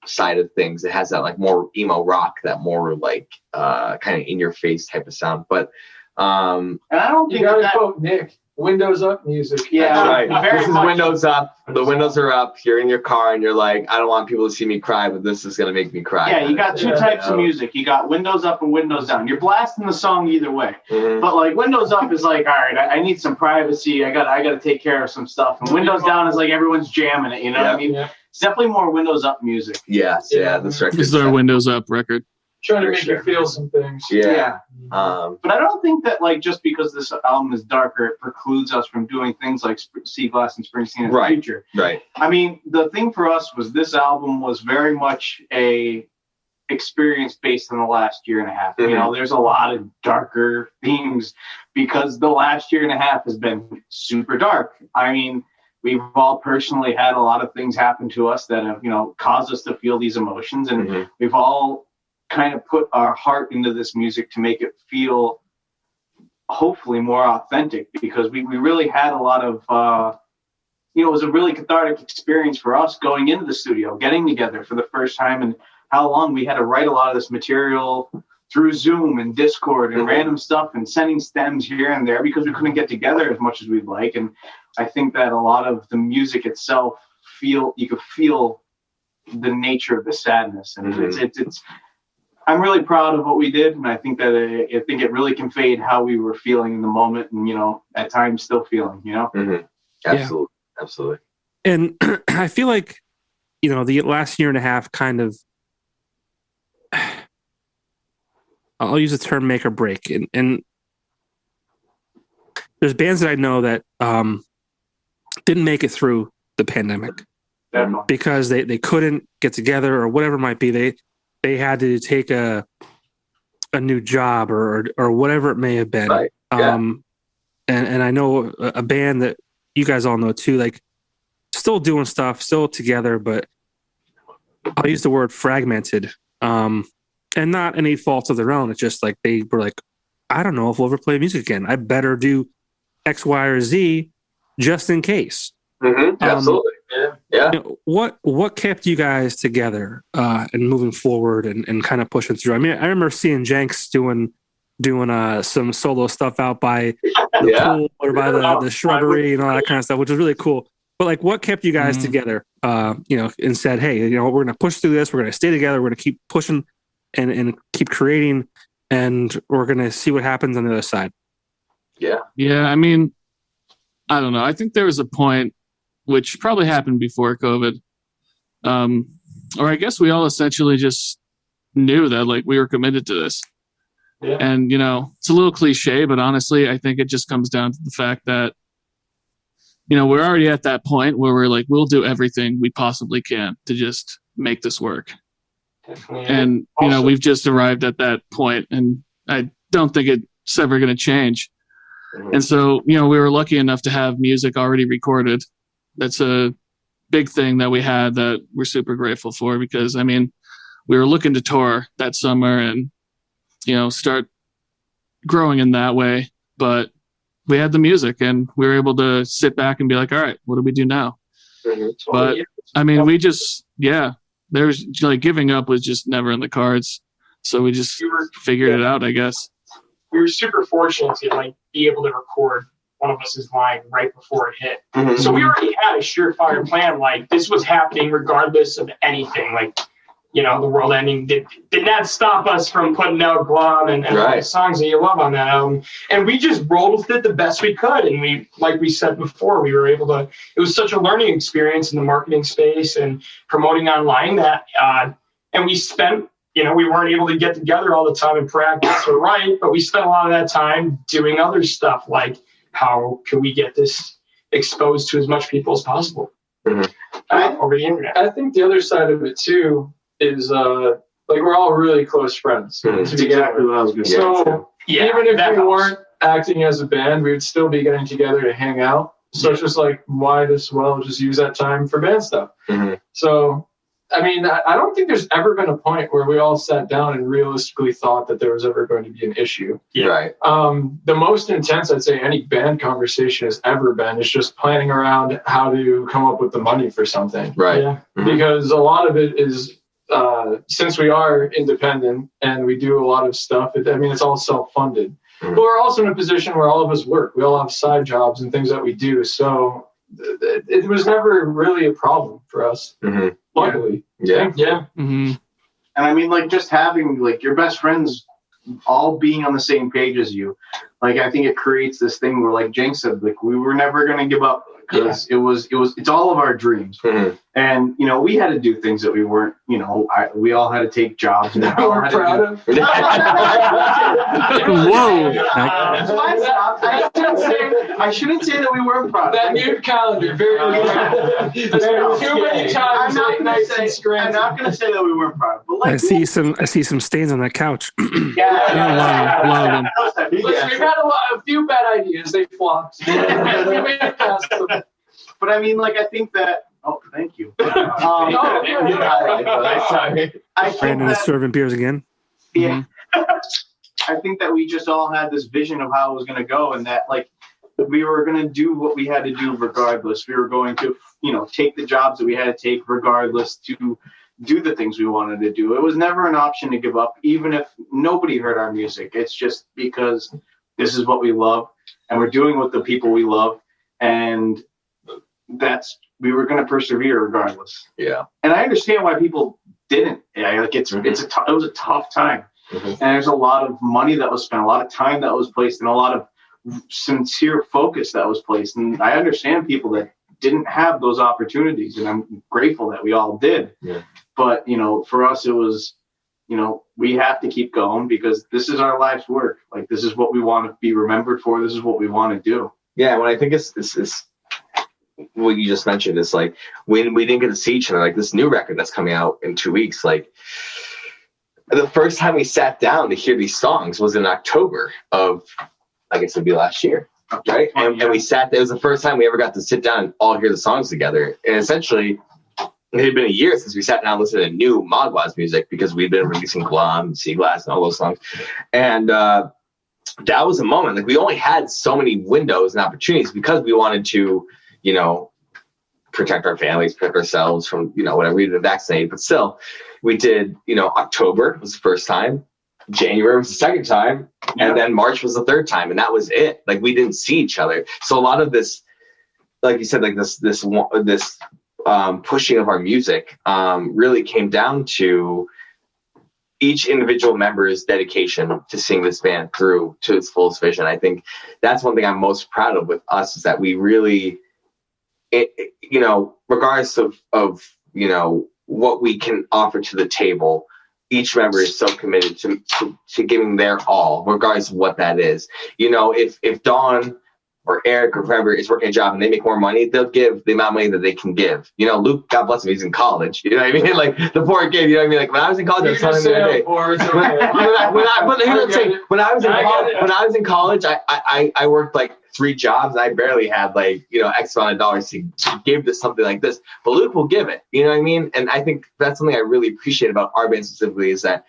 E: side of things. It has that like more emo rock, that more like kind of in your face type of sound. But
B: and I don't think
D: you gotta quote Nick. Windows up music.
E: Yeah, that's right. This is windows up. The windows are up. You're in your car and you're like, I don't want people to see me cry, but this is going to make me cry.
B: Yeah, you got two types of music. You got windows up and windows down. You're blasting the song either way. Mm-hmm. But like windows up is like, all right, I need some privacy. I got to take care of some stuff. And windows down is like everyone's jamming it. You know what I mean? Yeah. It's definitely more windows up music.
E: Yes, this record.
C: This is our windows up record.
D: Trying to make you feel some things.
E: Yeah.
B: But I don't think that like just because this album is darker, it precludes us from doing things like Sea Glass and Springsteen in the future.
E: Right.
B: I mean, the thing for us was this album was very much a experience based on the last year and a half. Mm-hmm. You know, there's a lot of darker themes because the last year and a half has been super dark. I mean, we've all personally had a lot of things happen to us that have, caused us to feel these emotions, and we've all kind of put our heart into this music to make it feel hopefully more authentic, because we really had a lot of it was a really cathartic experience for us going into the studio, getting together for the first time, and how long we had to write a lot of this material through Zoom and Discord and random stuff and sending stems here and there because we couldn't get together as much as we'd like. And I think that a lot of the music itself you could feel the nature of the sadness, and it's I'm really proud of what we did, and I think that it really conveyed how we were feeling in the moment, and at times still feeling.
E: Absolutely.
A: And I feel like the last year and a half kind of, I'll use the term make or break, and there's bands that I know that didn't make it through the pandemic because they couldn't get together or whatever it might be. They had to take a new job or whatever it may have been.
E: Right. Yeah.
A: And I know a band that you guys all know too, like still doing stuff, still together, but I'll use the word fragmented. And not any faults of their own. It's just like they were like, I don't know if we'll ever play music again. I better do X, Y, or Z just in case.
E: Absolutely. Yeah.
A: What kept you guys together and moving forward and kind of pushing through? I mean, I remember seeing Jenks doing some solo stuff out by the pool or by the shrubbery and all that kind of stuff, which was really cool. But like, what kept you guys together? And said, hey, we're going to push through this. We're going to stay together. We're going to keep pushing and keep creating, and we're going to see what happens on the other side.
E: Yeah.
C: Yeah. I mean, I don't know. I think there was a point, which probably happened before COVID. Or I guess we all essentially just knew that like we were committed to this. Yeah. And, it's a little cliche, but honestly, I think it just comes down to the fact that, we're already at that point where we're like, we'll do everything we possibly can to just make this work.
F: Definitely.
C: And, we've just arrived at that point, and I don't think it's ever going to change. And so, we were lucky enough to have music already recorded. That's a big thing that we had that we're super grateful for, because, I mean, we were looking to tour that summer and, start growing in that way. But we had the music and we were able to sit back and be like, all right, what do we do now? But, I mean, we just, there's like giving up was just never in the cards. So we just figured it out, I guess.
F: We were super fortunate to like be able to record One of Us Is Lying right before it hit. So we already had a surefire plan. Like this was happening regardless of anything. Like, the world ending did not stop us from putting out Glom and all the songs that you love on that album. And we just rolled with it the best we could. And we, like we said before, we were able to, it was such a learning experience in the marketing space and promoting online that, and we spent, we weren't able to get together all the time and practice or write, but we spent a lot of that time doing other stuff like how can we get this exposed to as much people as possible over the internet.
D: I think the other side of it too is like we're all really close friends.
B: That's exactly what I was going to say.
D: So
F: Yeah,
D: even if we
F: helps.
D: weren't acting as a band, we would still be getting together to hang out. So it's just like, why just use that time for band stuff?
E: Mm-hmm.
D: So, I mean, I don't think there's ever been a point where we all sat down and realistically thought that there was ever going to be an issue.
F: Yeah.
E: Right.
D: The most intense I'd say any band conversation has ever been is just planning around how to come up with the money for something.
E: Right.
F: Yeah.
E: Mm-hmm.
D: Because a lot of it is, since we are independent and we do a lot of stuff, it's all self-funded.
E: Mm-hmm.
D: But we're also in a position where all of us work. We all have side jobs and things that we do. So it was never really a problem for us,
E: Mm-hmm.
D: luckily.
E: Yeah.
F: Yeah.
C: Mm-hmm.
B: And I mean, like, just having, like, your best friends all being on the same page as you, like, I think it creates this thing where, like Jake said, like, we were never going to give up because it's all of our dreams.
E: Mm-hmm.
B: And, you know, we had to do things that we weren't, you know, we all had to take jobs. And we all
D: We're
B: had to
D: proud of.
C: Whoa.
B: I shouldn't say that we weren't proud.
D: That new calendar, very proud. Too many times late nights in
B: I'm
D: Scranton.
B: not going to say that we weren't proud. But, like,
A: I see some stains on that couch.
B: Yeah.
C: Love them.
D: Listen, we've had a few bad ideas. They flopped. We made it past them.
B: But I mean, like, I think that. Oh, thank you.
D: Sorry.
B: I think
A: Brandon is
B: that,
A: serving beers again.
B: yeah. I think that we just all had this vision of how it was going to go, and that, like, we were going to do what we had to do regardless. We were going to, you know, take the jobs that we had to take regardless to do the things we wanted to do. It was never an option to give up, even if nobody heard our music. It's just because this is what we love, and we're doing with the people we love, and we were going to persevere regardless.
E: Yeah.
B: And I understand why people didn't. Yeah, like, it was a tough time.
E: Mm-hmm.
B: And there's a lot of money that was spent, a lot of time that was placed, and a lot of sincere focus that was placed. And I understand people that didn't have those opportunities, and I'm grateful that we all did.
E: Yeah.
B: But, you know, for us, it was, you know, we have to keep going because this is our life's work. Like, this is what we want to be remembered for. This is what we want to do.
E: Yeah. When I think it's what you just mentioned, is like when we didn't get to see each other, like this new record that's coming out in 2 weeks, like the first time we sat down to hear these songs was in October of, I guess it'd be last year. Right. And we sat there. It was the first time we ever got to sit down and all hear the songs together. And essentially it had been a year since we sat down and listened to new Maguas music because we'd been releasing Glom, Sea Glass, and all those songs. And that was a moment. Like, we only had so many windows and opportunities because we wanted to, you know, protect our families, protect ourselves from, you know, whatever, we'd been vaccinated. But still, we did, you know, October was the first time. January was the second time. And then March was the third time. And that was it. Like, we didn't see each other. So a lot of this, like you said, like this pushing of our music really came down to each individual member's dedication to seeing this band through to its fullest vision. I think that's one thing I'm most proud of with us, is that we really, you know, regardless of, you know, what we can offer to the table, each member is so committed to giving their all, regardless of what that is. You know, if Dawn or Eric or whoever is working a job and they make more money, they'll give the amount of money that they can give. You know, Luke, God bless him, he's in college. You know what I mean? Like, the poor kid, you know what I mean? Like, when I was in college, I was telling him the other day. When I was in college, I worked like 3 jobs, and I barely had, like, you know, X amount of dollars to give to something like this. But Luke will give it. You know what I mean? And I think that's something I really appreciate about our band specifically, is that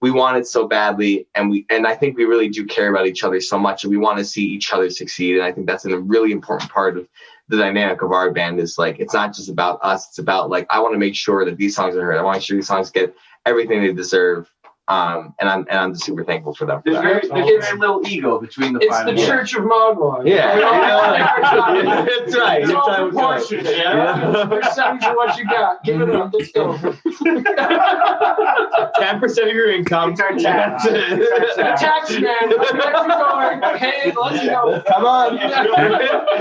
E: we want it so badly, and I think we really do care about each other so much, and we want to see each other succeed. And I think that's a really important part of the dynamic of our band, is like, it's not just about us, it's about, like, I want to make sure that these songs are heard. I want to make sure these songs get everything they deserve. And I'm super thankful for them.
B: There's very little ego between the five.
D: It's the Church of Maguas.
E: Yeah. That's right.
D: It's all proportionate. Yeah. Percentage of what you got. Give it up. Let's go.
E: 10% of your income.
D: The tax man. Let's go. Hey, let's go.
E: Come on.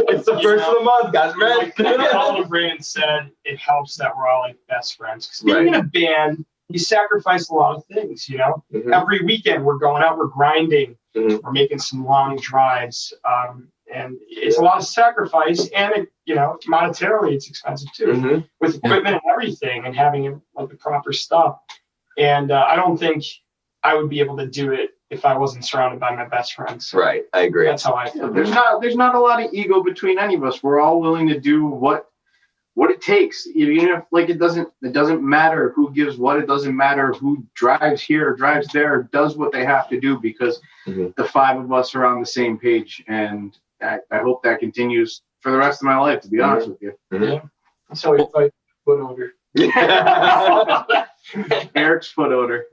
E: It's the first of the month, guys.
F: Like all the brands said, it helps that we're all like best friends. Because being in a band, you sacrifice a lot of things, you know.
E: Mm-hmm.
F: Every weekend we're going out, we're grinding,
E: Mm-hmm.
F: we're making some long drives, and it's a lot of sacrifice, and it, you know, monetarily it's expensive too,
E: Mm-hmm.
F: with equipment and everything, and having like the proper stuff. And I don't think I would be able to do it if I wasn't surrounded by my best friends.
E: Right. I agree.
F: That's how I feel.
B: There's not a lot of ego between any of us. We're all willing to do what it takes. Even if like it doesn't matter who gives what, it doesn't matter who drives here or drives there or does what they have to do, because the 5 of us are on the same page, and I hope that continues for the rest of my life, to be honest with you.
D: Yeah. That's how we fight foot odor.
B: Eric's foot odor.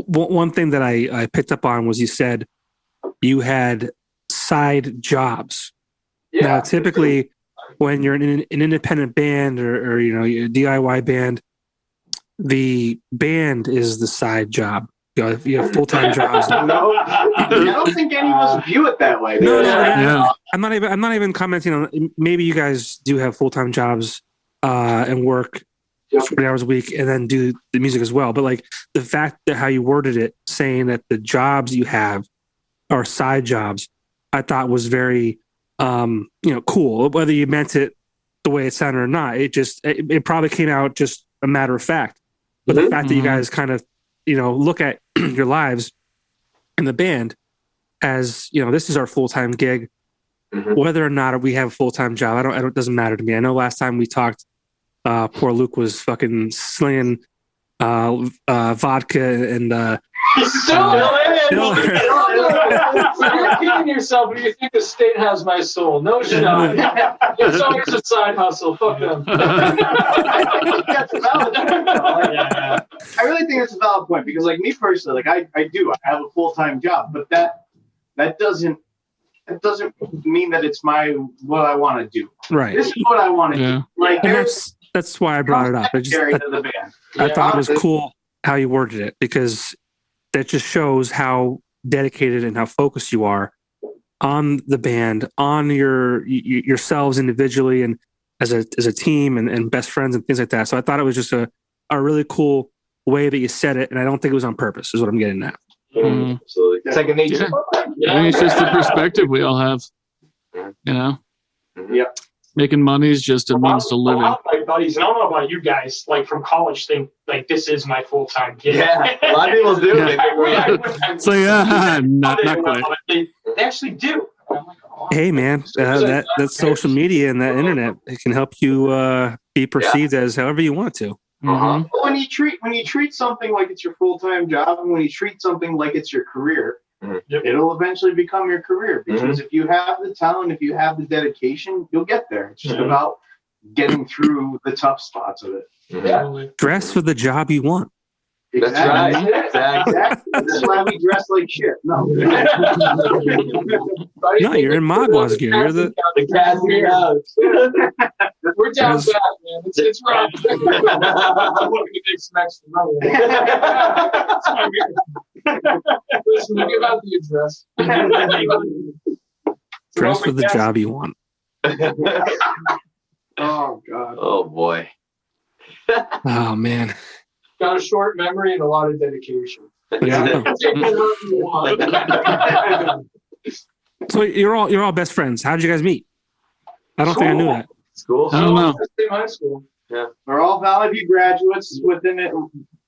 A: One thing that I picked up on was you said you had side jobs.
D: Yeah.
A: Now, typically, when you're in an independent band or you know, a DIY band, the band is the side job. You have full-time jobs.
B: No, I don't think any of us view it that way.
A: No,
C: Yeah.
A: I'm not even commenting on. Maybe you guys do have full-time jobs and work 40 hours a week and then do the music as well. But like the fact that how you worded it, saying that the jobs you have are side jobs, I thought was very cool. Whether you meant it the way it sounded or not, it probably came out just a matter of fact. But the fact that you guys kind of look at your lives in the band as this is our full-time gig, whether or not we have a full-time job. It doesn't matter to me. I know last time we talked, poor Luke was fucking slinging vodka and
D: You're kidding yourself when you think the state has my soul. No shot. It's always a side hustle. Fuck them.
B: That's a valid point. I really think it's a valid point, because like me personally, like I have a full-time job, but that doesn't mean that it's what I want to do.
A: right.
B: This is what I want to do. Like,
A: And that's why I brought it up. I thought it was cool how you worded it, because that just shows how dedicated and how focused you are on the band, on yourselves individually and as a team and best friends and things like that. So I thought it was just a really cool way that you said it, and I don't think it was on purpose, is what I'm getting at.
E: Absolutely. Second nature.
C: Yeah. I mean, it's just the perspective we all have.
B: Yep.
C: Making money is just a means to living.
F: A lot of my buddies, and I don't know about you guys, like from college, think like this is my full-time gig.
E: Yeah, a lot of people do.
C: Yeah. It's like, not quite.
F: They actually do. I'm like, oh,
A: Hey man, that social media and that internet, it can help you be perceived as however you want to.
C: Mhm.
B: When you treat something like it's your full-time job, and when you treat something like it's your career, it'll eventually become your career. Because if you have the talent, if you have the dedication, you'll get there. It's just about getting through the tough spots of it.
D: Yeah.
A: Dress for the job you want.
E: That's right. Exactly.
B: That's why we dress like shit. No.
A: No, you're in Maguas gear. You're the
E: cat's meow.
D: We're down bad, man. It's rough. I'm looking to make some extra money. Listen, give out the address.
A: dress for the job you want.
B: Oh God.
E: Oh boy.
A: Oh man.
D: Got a short memory and a lot of dedication.
A: Yeah.
D: Take whatever you want.
A: So you're all best friends. How did you guys meet? I don't think I knew that.
E: School.
C: I don't know.
D: Same high school.
B: We're all Valley View graduates. Within it,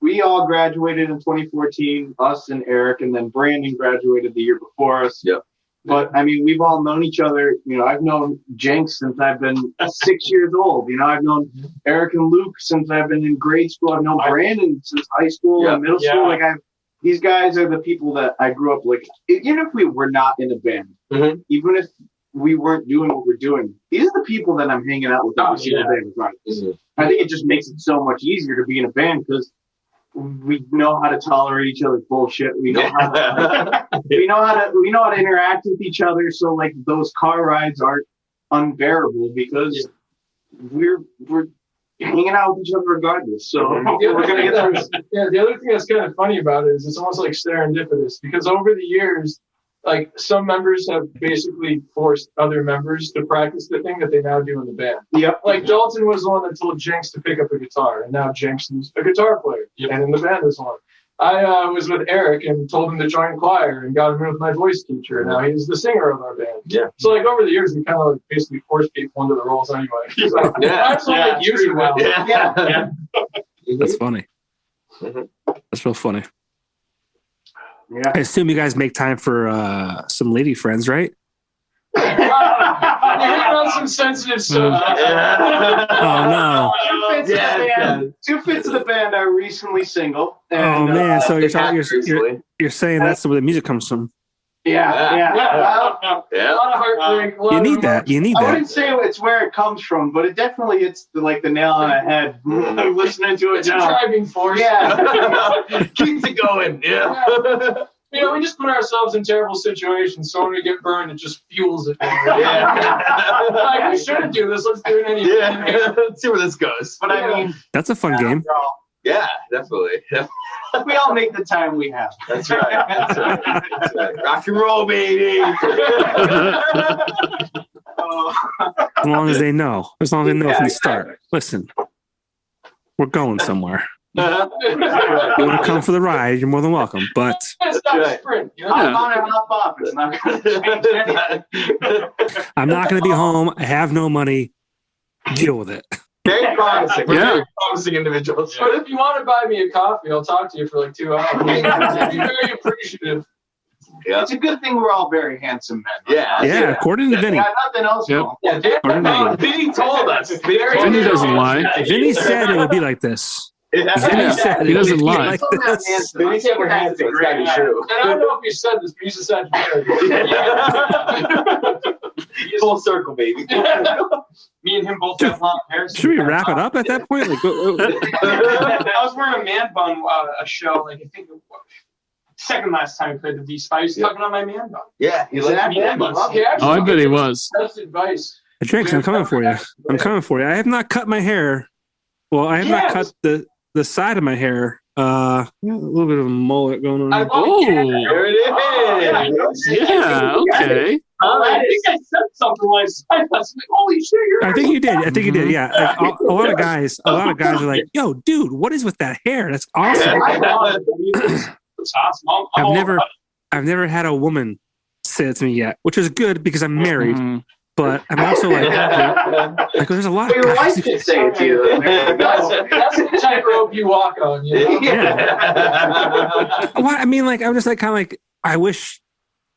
B: we all graduated in 2014. Us and Eric, and then Brandon graduated the year before us.
E: Yep.
B: But I mean, we've all known each other. I've known Jenks since I've been 6 years old. I've known Eric and Luke since I've been in grade school. I've known Brandon since high school and middle school. Like these guys are the people that I grew up like. Even if we were not in a band, even if we weren't doing what we're doing, these are the people that I'm hanging out with every single day regardless. I think it just makes it so much easier to be in a band because we know how to tolerate each other's bullshit. We know how to, we know how to interact with each other. So like those car rides aren't unbearable because we're hanging out with each other regardless. So we're gonna get through this.
D: Yeah, the other thing that's kind of funny about it is it's almost like serendipitous because over the years, like some members have basically forced other members to practice the thing that they now do in the band.
B: Yep.
D: Like Dalton was the one that told Jenks to pick up a guitar, and now Jenks is a guitar player, and in the band is one. I was with Eric and told him to join choir and got him in with my voice teacher, and now he's the singer of our band. Yeah. So like over the years, we kind of like basically forced people into the roles anyway. So, I'm using now.
B: Yeah.
A: That's funny. That's real funny.
B: Yeah.
A: I assume you guys make time for some lady friends, right?
D: You're hitting on some sensitive stuff.
A: Oh no!
B: Two fifths of the band are recently single. And,
A: Oh man! So you're saying
B: Uh,
A: that's where the music comes from?
B: Yeah. Well,
D: A lot of heartbreak. A lot
A: You
D: of
A: need that. You need
B: I
A: that.
B: wouldn't say it's where it comes from, but it definitely hits the nail on the head. Listening to it
D: It's a
B: now.
D: driving force.
B: Yeah.
E: Keeps it going. Yeah.
D: You know, we just put ourselves in terrible situations, so when we get burned, it just fuels it. Like, we shouldn't do this. Let's do it anyway.
E: Yeah. Let's see where this goes.
B: But I mean,
A: That's a fun game.
E: Yeah, definitely.
B: we all make the time we have.
E: That's right. That's right. Rock and roll, baby.
A: As long as they know. As long as they know from the start. Listen, we're going somewhere. You want to come for the ride, you're more than welcome. But
D: It's not a sprint. You know?
B: Hop on and hop off. It's not going to change anything.
A: I'm not going to be home. I have no money. Deal with it.
E: Very promising. We're
C: Yeah.
E: very promising individuals.
D: But if you want to buy me a coffee, I'll talk to you for like 2 hours. I'd be very appreciative.
E: Yeah.
B: It's a good thing we're all very handsome men.
E: Yeah.
A: Yeah, according to Vinny.
B: Got nothing else
C: Yep.
B: going.
D: Yeah,
A: Pardon me.
E: Vinny told us.
C: Vinny doesn't lie.
A: Vinny said it would be like this.
E: Yeah.
A: Vinny said
C: He
A: it
C: doesing
A: would be
C: lie.
A: like this.
E: Vinny said we're handsome. It's gotta be true.
D: And I don't know if you said this, but you just said
E: Full circle, baby.
F: Me and him both have long hair.
A: Should we wrap it up at that point? Like,
F: I was wearing a man bun a show, like I think second last time I played the V Spice, tugging on my man bun.
E: Yeah, he likes
B: Exactly.
E: man buns.
D: Okay,
C: Oh, I bet he was.
D: That's advice.
A: Drinks, I'm coming for you. I'm coming for you. I have not cut my hair. Well, I have not cut the side of my hair. A little bit of a mullet going on.
D: I
A: here.
D: love
C: Oh,
E: There it is.
C: yeah, okay.
F: I think I said something like, I was like, holy shit, you're
A: I think you did. I think you did. Yeah. Like, a lot of guys are like, "Yo, dude, what is with that hair? That's awesome."
F: It's awesome.
A: I've never had a woman say it to me yet, which is good because I'm married.
C: Mhm.
A: But I'm also like there's a lot of
B: Your wife
A: guys.
B: can say it to you.
D: That's the tightrope you walk on. You know?
A: Well, I mean, like I'm just like kind of like I wish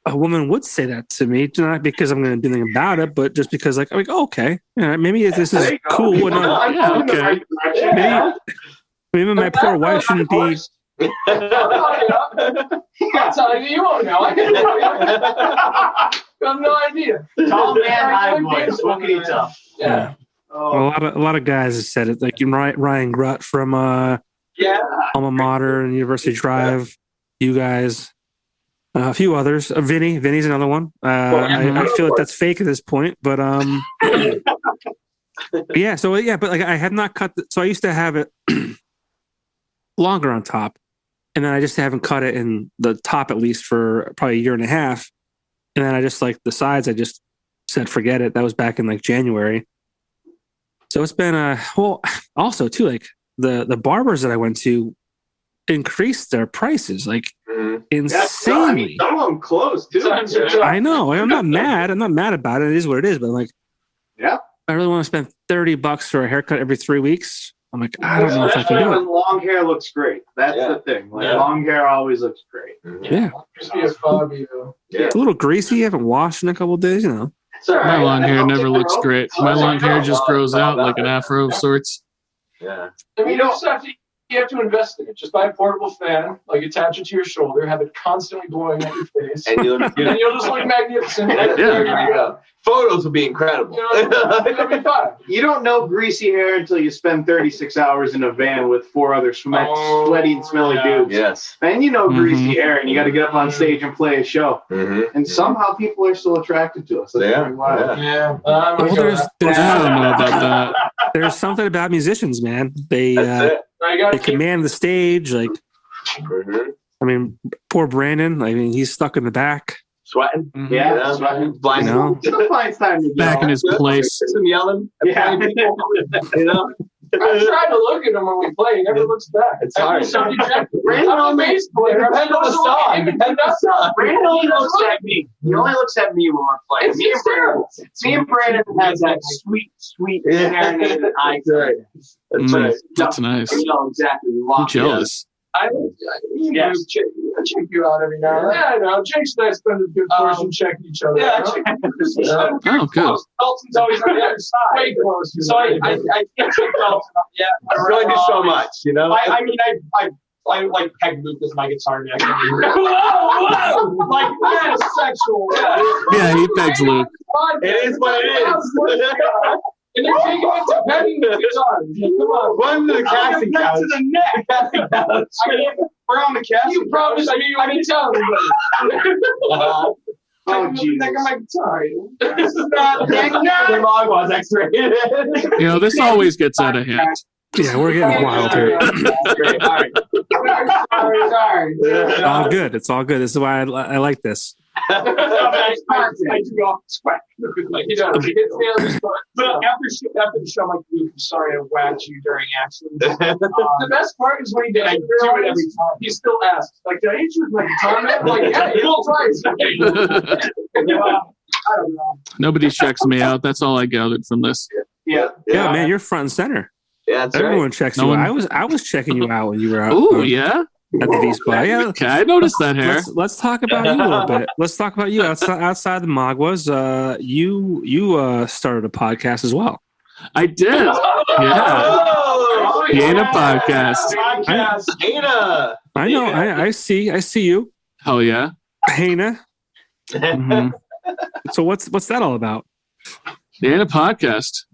A: a woman would say that to me, not because I'm going to do anything about it, but just because like I'm like, oh, okay, yeah, maybe this is cool. And not,
C: Yeah, okay.
A: maybe my poor wife shouldn't be.
D: I'm telling you, you won't know. I have no idea.
B: Tall man, high voice. What can you tell?
D: Yeah.
B: Oh,
A: A lot of guys have said it. Like Ryan Grutt from Alma Mater and University Drive. You guys, a few others. Vinny's another one. I feel like that's fake at this point, but yeah. So yeah, but like I have not cut. So I used to have it longer on top, and then I just haven't cut it in the top at least for probably a year and a half. And then I just like the sides. I just said forget it. That was back in like January. So it's been well. Also too, like the barbers that I went to increased their prices like insanely.
B: some of them closed too.
A: I know. I'm not mad. I'm not mad about it. It is what it is. But I'm like,
B: Yeah.
A: I really want to spend $30 for a haircut every 3 weeks. I'm like, I don't know if I can do it.
B: When long hair looks great. That's the thing. Like long hair always looks great.
A: Yeah,
D: Just be a Fabio. though.
A: it's a little greasy. I haven't washed in a couple of days. You know.
B: It's all
C: My
B: right.
C: long hair
B: I'll
C: never
B: take the
C: looks
B: rope.
C: great. My long hair just grows out like an afro of sorts.
E: Yeah.
D: I mean, you have to invest in it. Just buy a portable fan, like attach it to your shoulder, have it constantly blowing at your face,
E: And you'll
D: and you'll just look magnificent.
E: Yeah.
D: There you go.
E: Photos will be incredible.
D: You know, it'll be fine.
B: You don't know greasy hair until you spend 36 hours in a van with 4 other sweaty and smelly dudes.
E: Yes.
B: Then you know greasy hair, and you got to get up on stage and play a show.
E: Mm-hmm.
B: And somehow people are still attracted to us. That's
E: Yeah.
B: pretty wild.
D: Yeah.
A: Well, there's
C: I don't know about that.
A: there's something about musicians, man. They
E: That's it.
A: they command the stage. Like,
E: Mm-hmm.
A: I mean, poor Brandon. I mean, he's stuck in the back.
E: Sweating.
B: Yeah,
E: Yeah.
B: sweating.
E: Blind.
A: You know?
B: Still finds time to
C: Back in
B: yell.
C: his place.
E: Some yelling.
B: Yeah.
E: You know?
D: I try to look at him when we play. He never looks back.
E: It's hard.
D: I'm
B: Brandon
D: a bass player. I know the song.
B: Brandon only looks at me. He only looks at me when we're playing. Me and Brandon has that sweet serenade eye.
E: That's right.
C: That's nice.
B: We know exactly. We
C: I'm
B: lock in.
C: jealous.
B: Yes.
D: check you out every now and then. Yeah, I know. Jake's and I spend a good portion checking each other out.
C: Oh, good.
F: Dalton's always on the other side.
D: Way close.
F: So I can't take Dalton. Yeah,
E: I really do so much, you know.
F: I mean, I like peg Luke with my guitar neck. Whoa! Like that is sexual.
C: Yeah, he pegs Luke.
E: It is what it is.
D: And they're taking it to pegging the guitar. Come on.
E: Run to the casting couch.
F: To the neck. We're on the casting.
D: You promised me you wouldn't tell anybody.
B: Oh, Jesus.
F: Neck of my guitar.
B: This is not
E: The Maguas X-rated.
C: You know, this always gets out of hand.
A: Yeah, we're getting wild here.
D: Sorry.
A: All good. It's all good. This is why I like this.
F: I do off the squack.
D: Like, he does. He hits me on the spot.
F: But after the show, I'm like, Luke, I'm sorry I whacked you during accidents.
D: The best part is when he did
F: I
D: it.
F: do it every time.
D: He still asks, like, did I hit you with my guitar, man? I'm like, yeah, you will twice.
F: I don't know.
C: Nobody checks me out. That's all I gathered from this.
B: Yeah.
A: Yeah, man, you're front and center.
E: Yeah, that's
A: Everyone
E: right.
A: checks
C: No
A: you
C: one-
A: out. I was checking you out when you were out.
C: Ooh, yeah.
A: At the V spot. Yeah.
C: Okay, I noticed that hair.
A: Let's talk about you a little bit. Let's talk about you outside the Maguas. You started a podcast as well.
C: I did. Yeah.
E: Oh,
C: Yena podcast.
E: Yena.
A: I know. I see you,
C: Hell yeah.
A: Hannah.
C: Mhm.
A: So what's that all about?
C: The Yena podcast.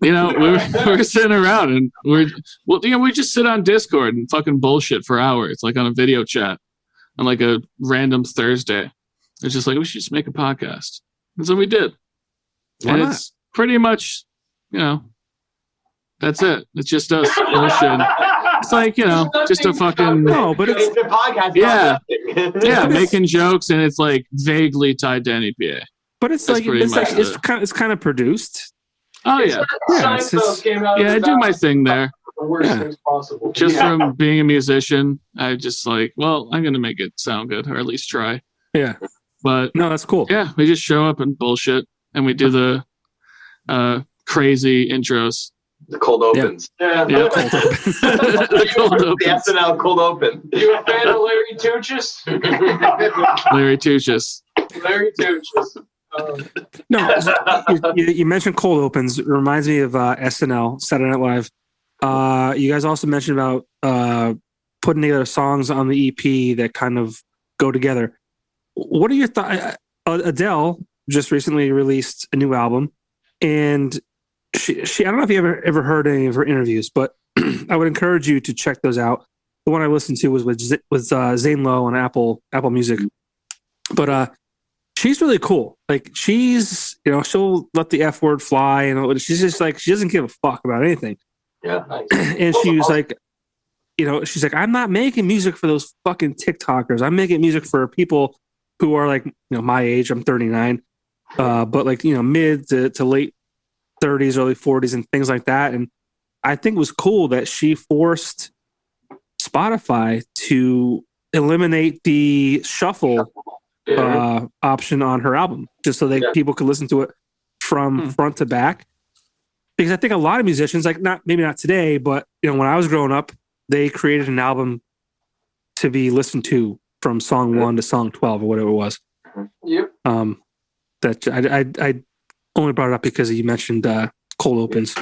C: You know, we're sitting around and we just sit on Discord and fucking bullshit for hours, like on a video chat on like a random Thursday. It's just like, we should just make a podcast. And so we did.
A: Why
C: And
A: not?
C: it's pretty much, you know, that's it. It's just us bullshit. It's like, you know, just a fucking
A: No, but
E: It's the podcast.
C: Yeah.
E: Not
C: yeah, making jokes, and it's like vaguely tied to NEPA.
A: but it's
C: That's
A: like
C: pretty
A: it's
C: much
A: it's kind of produced.
C: Oh yeah,
A: Yeah, it's just-
D: came out.
C: yeah. I do my thing there.
D: The worst
A: Yeah.
D: things possible.
C: Just from being a musician, I just like, well, I'm gonna make it sound good, or at least try.
A: Yeah.
C: But
A: No, that's cool.
C: yeah, we just show up and bullshit, and we do the crazy intros.
E: The cold opens.
D: Yeah.
C: Yeah, the cold
E: The
C: opens.
E: SNL cold open.
D: You a fan of Larry Tuchus?
C: Larry Tuchus.
D: Larry Tuchus.
A: No, you mentioned cold opens. It reminds me of SNL, Saturday Night Live. You guys also mentioned about putting together songs on the EP that kind of go together. What are your thoughts? Adele just recently released a new album, and she I don't know if you ever heard any of her interviews, but I would encourage you to check those out. The one I listened to was with Zane Lowe on Apple Music, but she's really cool. Like she's, you know, she'll let the F word fly, and she's just like, she doesn't give a fuck about anything.
E: Yeah.
A: And she was like, you know, she's like, I'm not making music for those fucking TikTokers. I'm making music for people who are like, you know, my age. I'm 39, but like, you know, mid to late 30s, early 40s, and things like that. And I think it was cool that she forced Spotify to eliminate the shuffle option on her album, just so that people could listen to it from front to back. Because I think a lot of musicians, like maybe not today, but you know, when I was growing up, they created an album to be listened to from song 1 to song 12 or whatever it was.
D: Yep.
A: That I only brought it up because you mentioned cold opens.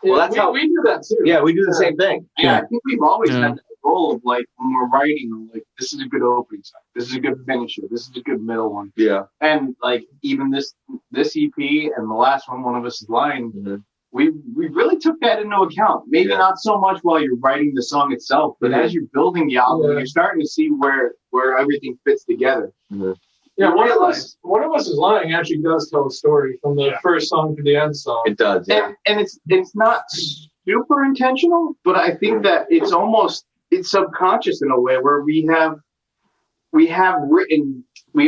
E: Well, that's how
D: we do that too.
E: Yeah, we do the same thing.
B: Yeah, I think we've always
C: Yeah.
B: had the goal of like when we're writing, like this is a good opening song, this is a good finisher, this is a good middle one,
E: Yeah.
B: and like even this EP and the last one of us is lying.
E: Mm-hmm.
B: We really took that into account. Maybe not so much while you're writing the song itself, but as you're building the album, you're starting to see where everything fits together.
D: Yeah, one of us is lying actually does tell a story from the first song to the end song.
E: It does. Yeah.
B: And it's not super intentional, but I think that it's subconscious in a way where we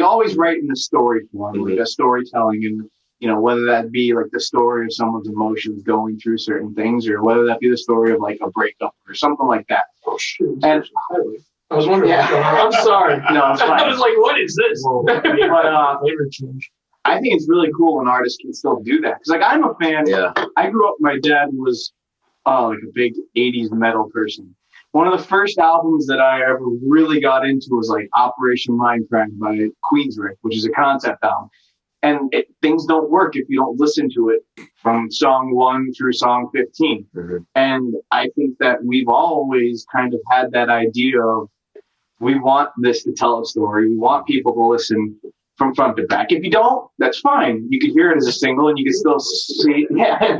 B: always write in the story form, like a storytelling, and you know, whether that be like the story of someone's emotions going through certain things, or whether that be the story of like a breakup or something like that.
D: Oh shit!
B: And
D: I was wondering. I'm sorry.
B: No, it's fine.
D: I was like, what is this?
B: But
D: Flavor change.
B: I think it's really cool when artists can still do that. Because like I'm a fan.
E: Yeah.
B: I grew up. My dad was like a big '80s metal person, one of the first albums that I ever really got into was like Operation Mindcraft by Queensryche, which is a concept album. And things don't work if you don't listen to it from song 1 through song 15. Mm-hmm. And I think that we've always kind of had that idea of we want this to tell a story. We want people to listen from front to back. If you don't, that's fine. You could hear it as a single and you can still see. Yeah.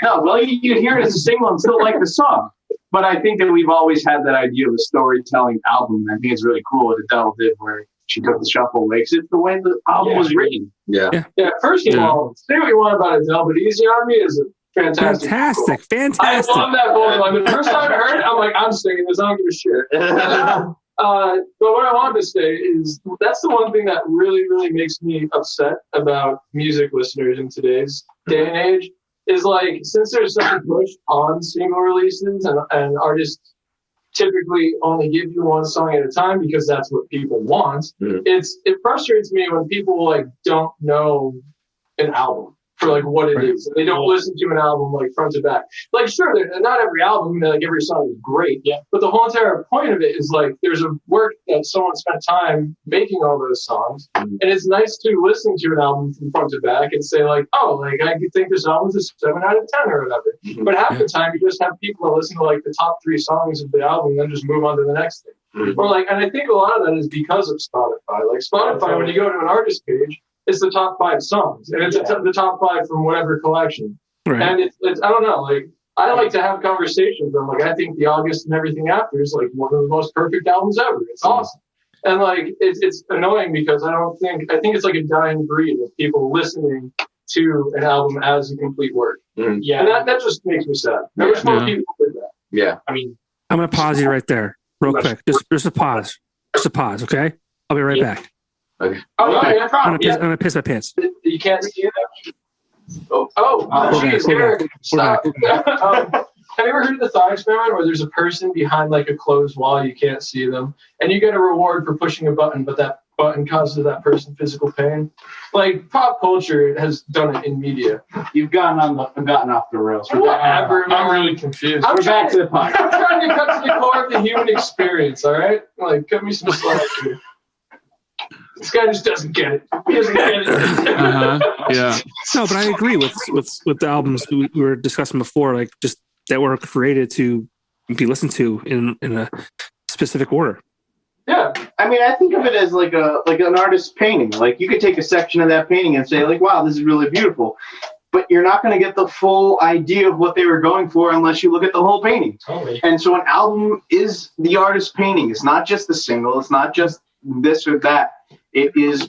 B: No, well, you can hear it as a single and still like the song. But I think that we've always had that idea of a storytelling album. I think it's really cool what Adele did where she took the shuffle away because it's the way the album was written.
D: Yeah. First of all, say what you want about Adele, but Easy on Me is a fantastic.
A: Fantastic.
D: I love that vocal. Like, the first time I heard it, I'm like, I'm singing this. I don't give a shit. But what I wanted to say is that's the one thing that really, really makes me upset about music listeners in today's day and age is like, since there's such a push on single releases and artists typically only give you one song at a time because that's what people want. Mm-hmm. It frustrates me when people like don't know an album for like what it is. They don't listen to an album like front to back. Like sure, not every album, like every song is great. Yeah. But the whole entire point of it is like there's a work that someone spent time making all those songs. Mm-hmm. And it's nice to listen to an album from front to back and say like, oh, like I could think this album's a 7 out of 10 or whatever. Mm-hmm. But half the time you just have people that listen to like the top 3 songs of the album and then just move on to the next thing. Mm-hmm. Or like, and I think a lot of that is because of Spotify. Like Spotify, when you go to an artist page, it's the top 5 songs, and it's the top 5 from whatever collection. Right. And it's I don't know, like I like to have conversations. I'm like, I think the August and Everything After is like one of the most perfect albums ever. It's awesome, and like it's annoying because I think it's like a dying breed of people listening to an album as a complete work. Mm. Yeah, and that just makes me sad. I wish more people did that. Yeah, I mean,
A: I'm gonna pause you right there, real quick. Just a pause. Just a pause, okay? I'll be right back.
D: Okay. Oh, okay. No problem.
A: I'm gonna piss my pants.
D: You can't see that. Jeez, Eric, stop. Have you ever heard of the thought experiment where there's a person behind like a closed wall, you can't see them, and you get a reward for pushing a button, but that button causes that person physical pain? Like pop culture has done it in media.
B: You've gotten off the rails.
D: Whatever. I'm really confused.
B: We're back to the podcast.
D: I'm trying to cut to the core of the human experience. All right, like cut me some slack here. This guy just doesn't get it. He doesn't get it.
C: Yeah.
A: No, but I agree with the albums we were discussing before, like just that were created to be listened to in a specific order.
B: Yeah, I mean, I think of it as like an artist's painting. Like you could take a section of that painting and say, like, "Wow, this is really beautiful," but you're not going to get the full idea of what they were going for unless you look at the whole painting. Totally. And so, an album is the artist's painting. It's not just the single. It's not just this or that. It is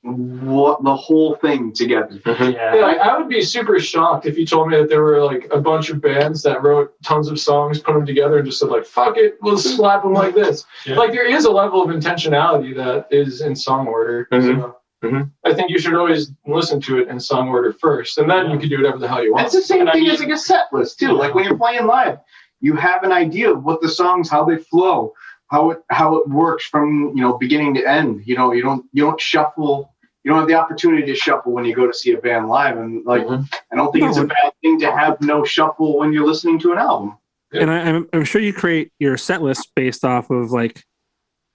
B: what the whole thing together.
D: Yeah, I would be super shocked if you told me that there were like a bunch of bands that wrote tons of songs, put them together, and just said like, "Fuck it, we'll slap them like this." Yeah. Like there is a level of intentionality that is in song order. Mm-hmm. So I think you should always listen to it in song order first, and then you can do whatever the hell you want.
B: It's the same thing as like a set list too. Like when you're playing live, you have an idea of what the songs, how they flow. How it works from beginning to end. You don't shuffle. You don't have the opportunity to shuffle when you go to see a band live. And like I don't think it's a bad thing to have no shuffle when you're listening to an album.
A: And I'm sure you create your set list based off of like,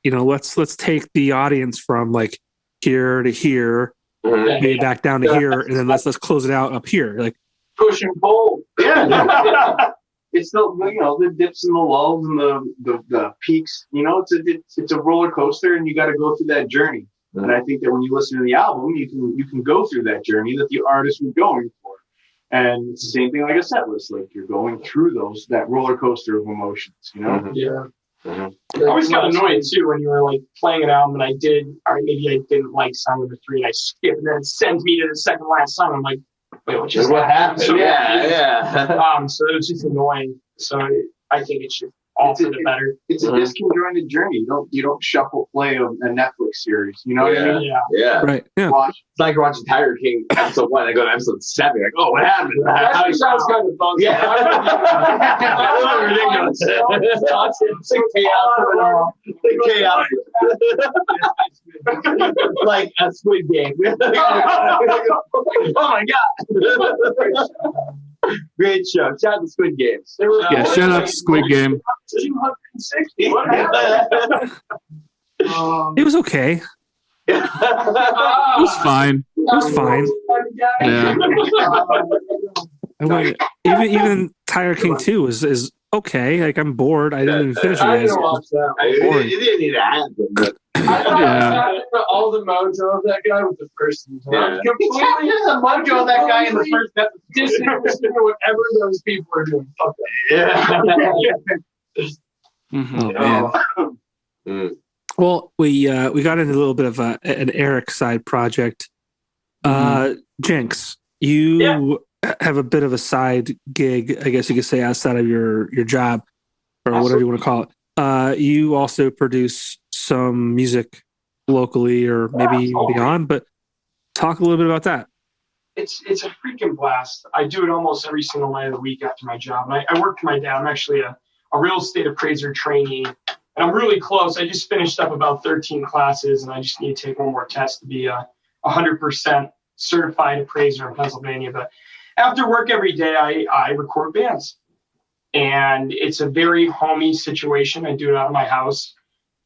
A: let's take the audience from like here to here, maybe back down to here, and then let's close it out up here. Like
D: push and pull.
B: Yeah. It's still, the dips and the lulls and the peaks. It's a roller coaster, and you got to go through that journey. Mm-hmm. And I think that when you listen to the album, you can go through that journey that the artist was going for. And it's the same thing like a set list. Like you're going through that roller coaster of emotions.
F: Mm-hmm. Yeah. Mm-hmm. I always got annoyed too when you were like playing an album and maybe I didn't like song number 3 and I skipped and then it sends me to the second last song. I'm like, wait, what happened? So,
E: yeah.
F: So it was just annoying. So I think it should all for the better.
B: It's a disconjointed journey. You don't shuffle play a Netflix series. You know what I mean?
E: Yeah.
A: Right. Yeah.
E: It's like you're watching Tiger King episode 1 and go to episode 7. You're like, oh, what happened?
D: That sounds kind of fun.
E: Yeah. That's ridiculous. It's chaos. Like a Squid Game. Oh my god. Great show. Shout out to Squid Games.
C: Yeah, shout out to Squid Game.
D: 260. What happened?
A: It was okay.
C: It was fine.
A: It was fine.
C: Yeah.
A: I went, even Tiger King 2 is okay. Like, I'm bored. I didn't even finish it.
D: I
A: yet.
D: didn't watch that.
E: It didn't need to happen, but
D: I thought
C: Yeah.
D: all the mojo of that guy with the first season.
E: Yeah.
D: Completely
B: the mojo of that guy in the first episode.
D: disinterested in whatever those people are doing. Fuck
C: Mhm.
A: Oh, man. Well, we got into a little bit of an Eric side project. Jinx, you have a bit of a side gig, I guess you could say, outside of your job or whatever you want to call it. You also produce some music locally or maybe even beyond, but talk a little bit about that.
F: It's a freaking blast. I do it almost every single night of the week after my job. And I work for my dad. I'm actually a real estate appraiser trainee. And I'm really close. I just finished up about 13 classes, and I just need to take one more test to be a 100% certified appraiser in Pennsylvania. But after work every day, I record bands. And it's a very homey situation. I do it out of my house.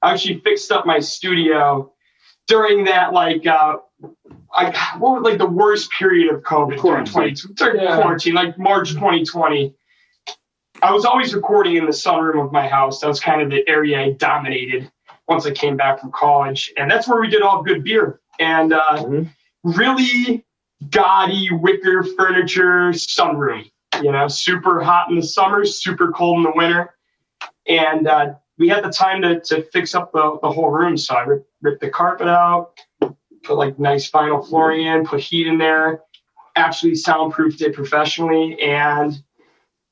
F: I actually fixed up my studio during that, what was the worst period of COVID during quarantine, like March 2020. I was always recording in the sunroom of my house. That was kind of the area I dominated once I came back from college. And that's where we did all good beer. And really gaudy wicker furniture sunroom, super hot in the summer, super cold in the winter. And we had the time to fix up the whole room. So I ripped the carpet out, put nice vinyl flooring in, put heat in there, actually soundproofed it professionally. And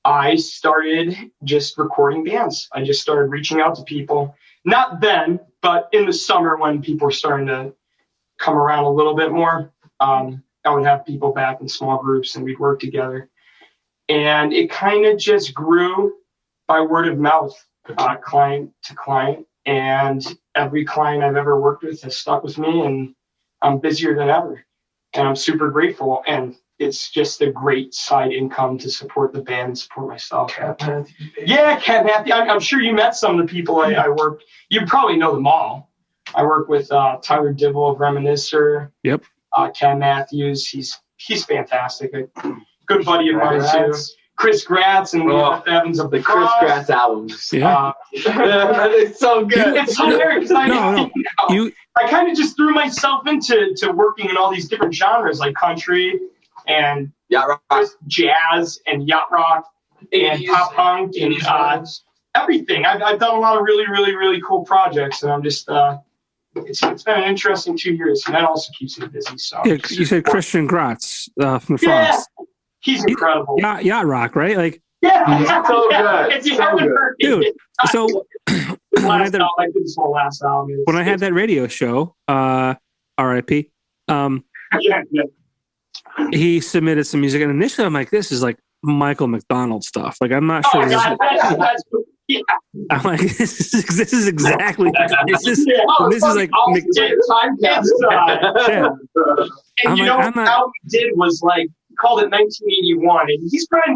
F: I started just recording bands. I just started reaching out to people. Not then, but in the summer when people were starting to come around a little bit more, I would have people back in small groups and we'd work together. And it kind of just grew by word of mouth, client to client. And every client I've ever worked with has stuck with me, and I'm busier than ever. And I'm super grateful. And it's just a great side income to support the band and support myself. Yeah, Cat Matthew. I'm sure you met some of the people I work. You probably know them all. I work with Tyler Dibble of Reminiscer.
A: Yep.
F: Cat Matthews. He's fantastic. A good buddy of mine too. Chris Gratz and Beth Evans of
E: the Chris Gratz albums.
A: Yeah.
E: It's so good.
F: It's hilarious. I kind of just threw myself into working in all these different genres like country and
E: yacht rock,
F: jazz and yacht rock and pop punk and everything. I've done a lot of really, really, really cool projects, and I'm just it's been an interesting 2 years, and that also keeps me busy. So
A: yeah, you said Christian Gratz from the Frost.
F: He's incredible.
A: Yacht rock, right? Like
E: so good.
F: If you haven't heard
A: dude. So when I had that radio show, R.I.P. He submitted some music, and initially I'm like, this is like Michael McDonald stuff. Like, I'm not sure. I'm like, this is exactly this is like
F: time capsule. And what Al did was called it 1981, and he's probably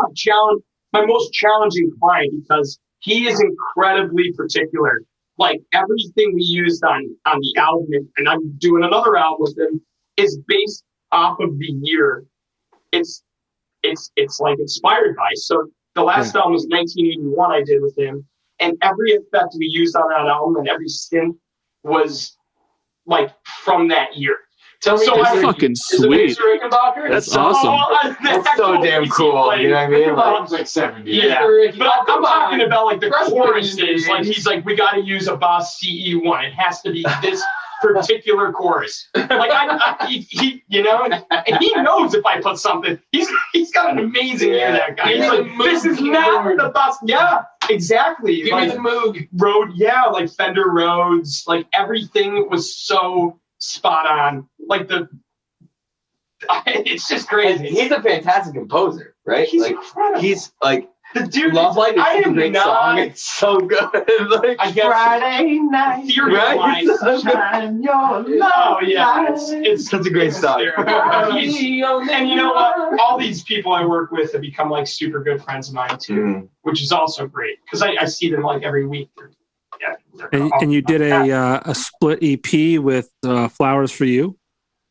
F: my most challenging client because he is incredibly particular. Like everything we used on the album, and I'm doing another album with him, is based off of the year it's inspired by. So the last album was 1981 I did with him, and every effect we used on that album and every synth was from that year.
C: That's fucking sweet. That's awesome.
E: That's so damn cool. You know what I mean?
F: It's like 70. Yeah. But I'm talking about the choruses. He's like, we got to use a Boss CE1. It has to be this particular chorus. He knows if I put something. He's got an amazing ear. That guy. He's like, this is not the Boss. Yeah, exactly.
D: Give me the Moog
F: Rode. Yeah, like Fender Rhodes. Like everything was so spot on. It's just crazy.
E: And he's a fantastic composer, right?
F: He's incredible.
E: He's
F: The dude,
E: Love Light is
F: I
E: such a
F: am
E: great
F: not.
E: song. It's so good. Like,
F: I guess
B: Friday night.
F: Theory of
E: Right?
F: Life.
B: Shine your
F: Oh yeah,
B: light.
F: it's
E: Such a great song.
F: And you know what? All these people I work with have become like super good friends of mine too, which is also great because I see them like every week.
A: And you did a split EP with Flowers for You.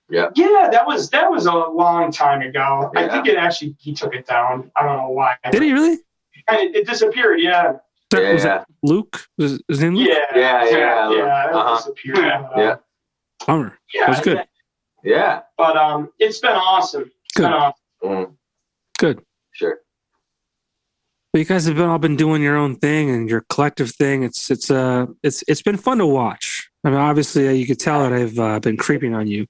F: Yeah, that was a long time ago.
E: Yeah.
F: I think he took it down. I don't know why.
A: Did he really?
F: It disappeared. Yeah.
A: Was that Luke? Was his name Luke?
F: Yeah.
E: Uh-huh.
F: It disappeared.
E: Yeah.
A: Bummer.
F: Yeah.
A: That was good.
E: Yeah.
F: But it's been awesome. It's
A: Good.
F: been awesome.
A: Good.
E: Sure.
A: But you guys have all been doing your own thing and your collective thing. It's been fun to watch. I mean, obviously, you could tell that I've been creeping on you.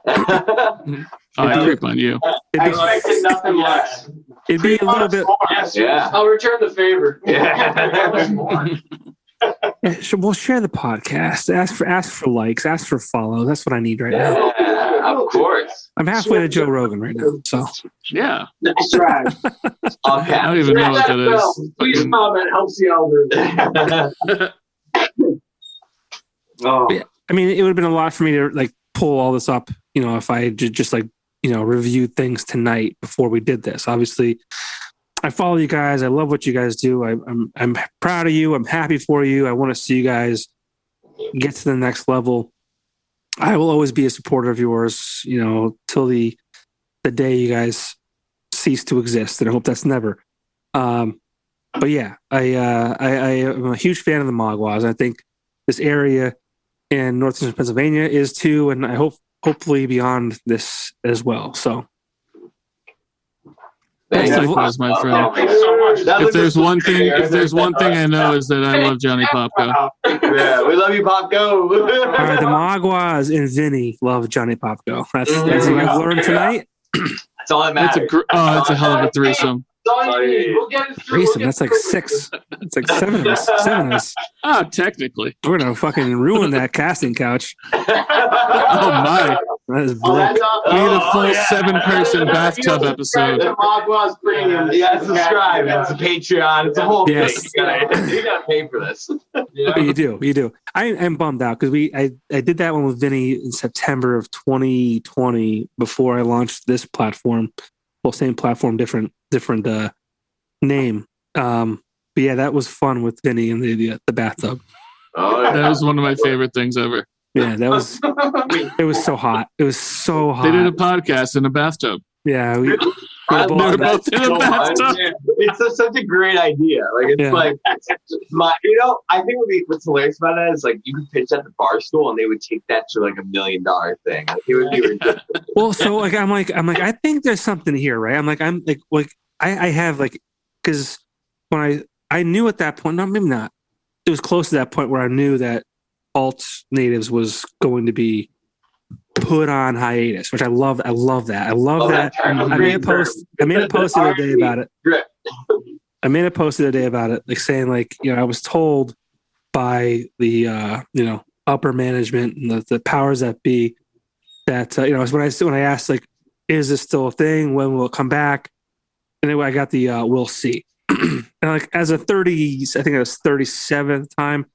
C: I creep on you.
B: I expected nothing less.
A: It'd be a little bit.
E: Yeah.
D: I'll return the favor.
E: Yeah.
A: We'll share the podcast. Ask for likes. Ask for follows. That's what I need right now.
E: Yeah, of course.
A: I'm halfway to Joe Rogan right now. So
C: Yeah.
B: Nice try.
E: Okay.
C: I don't even know what that is.
D: Please comment. Helps the algorithm.
E: Oh.
A: yeah, I mean, it would have been a lot for me to like pull all this up. You know, if I just like reviewed things tonight before we did this. Obviously, I follow you guys. I love what you guys do. I'm proud of you. I'm happy for you. I want to see you guys get to the next level. I will always be a supporter of yours, till the day you guys cease to exist. And I hope that's never. But yeah, I am a huge fan of the Maguas. I think this area in northeastern Pennsylvania is too, and I hopefully beyond this as well. So.
C: Thanks,
E: Yeah.
C: likewise, my friend.
F: Thanks so much.
C: If there's one thing I know is that I love Johnny Popko.
E: Yeah, we love you, Popko.
A: All right, the Maguas and Vinny love Johnny Popko. That's what I've learned tonight.
E: That's all that
C: It's
E: matters.
C: a hell of a threesome.
D: We'll get it through.
A: Threesome, that's like 6. It's like 7 of us. 7 of us.
C: Ah, technically.
A: We're gonna fucking ruin that casting couch.
C: Oh my.
A: That is
B: Oh,
A: broke.
B: that's
C: We need a
B: awesome.
C: full 7-person bathtub episode.
B: The Maguas Premium.
E: Yeah, subscribe. It's a Patreon. It's a whole
A: Yes.
E: thing. You gotta pay for this.
A: You do. I'm bummed out because I did that one with Vinny in September of 2020 before I launched this platform. Well, same platform, different name. But yeah, that was fun with Vinny in the bathtub.
E: Oh, yeah.
C: That was one of my favorite things ever.
A: Yeah, that was. It was so hot. It was so hot.
C: They did a podcast in a bathtub.
A: Yeah, we
C: They were both in a bathtub.
E: It's such a great idea. Like it's
A: Yeah.
E: like I think what's hilarious about that is like you could pitch at the bar stool and they would take that to like $1 million thing. Like it would be ridiculous.
A: Well, so like I'm like I think there's something here, right? I have like because when I knew at that point, no, maybe not. It was close to that point where I knew that alt natives was going to be put on hiatus, which I love. I love that. I love that. I made a post the other day about it. I made a post the other day about it, like saying like, I was told by the upper management and the powers that be that when I asked like, is this still a thing? When will it come back? And then I got the we'll see. And like as a 30, I think it was 37th time,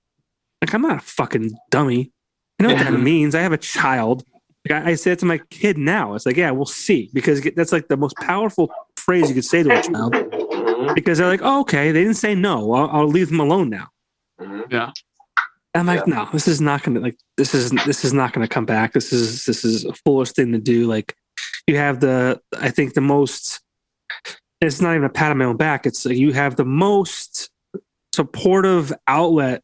A: like I'm not a fucking dummy. I know what that means. I have a child. Like I say it to my kid now. It's like, yeah, we'll see, because that's like the most powerful phrase you could say to a child. Because they're like, oh, okay, they didn't say no. I'll leave them alone now.
C: Yeah.
A: I'm like, no, this is not gonna this is not gonna come back. This is a foolish thing to do. Like you have I think the most. It's not even a pat on my own back. It's like you have the most supportive outlet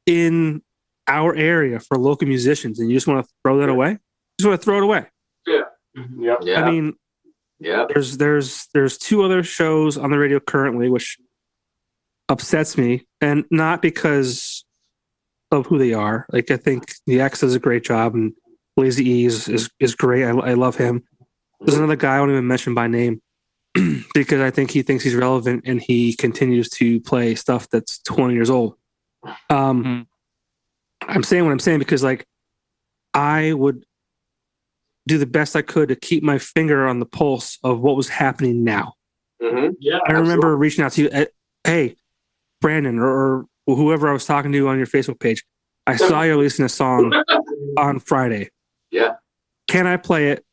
A: in our area for local musicians, and you just want to throw that away. You just want to throw it away.
E: Yeah.
A: I mean, there's 2 other shows on the radio currently, which upsets me, and not because of who they are. Like I think the X does a great job, and Lazy E is great. I love him. There's another guy I won't even mention by name because I think he thinks he's relevant and he continues to play stuff that's 20 years old. I'm saying what I'm saying because like I would do the best I could to keep my finger on the pulse of what was happening now.
F: Yeah,
A: I remember reaching out to you hey, Brandon or whoever I was talking to on your Facebook page, I saw you releasing a song on Friday.
E: Yeah.
A: Can I play it,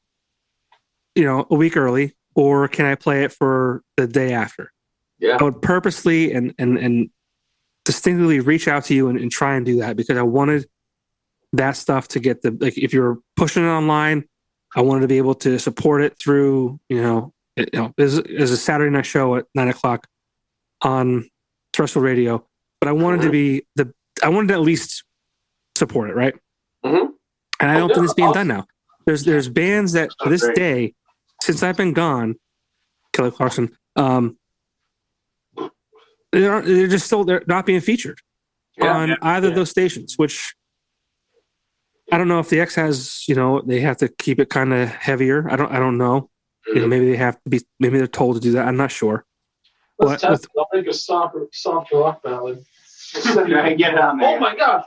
A: a week early, or can I play it for the day after?
E: Yeah.
A: I would purposely and distinctly reach out to you and try and do that because I wanted that stuff to get if you're pushing it online, I wanted to be able to support it through, there's a Saturday night show at 9:00 on terrestrial radio, but I wanted I wanted to at least support it, right?
E: Mm-hmm.
A: And I don't think it's being done now. There's bands that to this day, since I've been gone, Kelly Clarkson, they're not being featured on either of those stations, which I don't know if the X has, they have to keep it kind of heavier. I don't know. Maybe they have to be. Maybe they're told to do that. I'm not sure.
D: Let's test it. I'll make a soft rock ballad.
B: I get it on there.
D: Oh my god.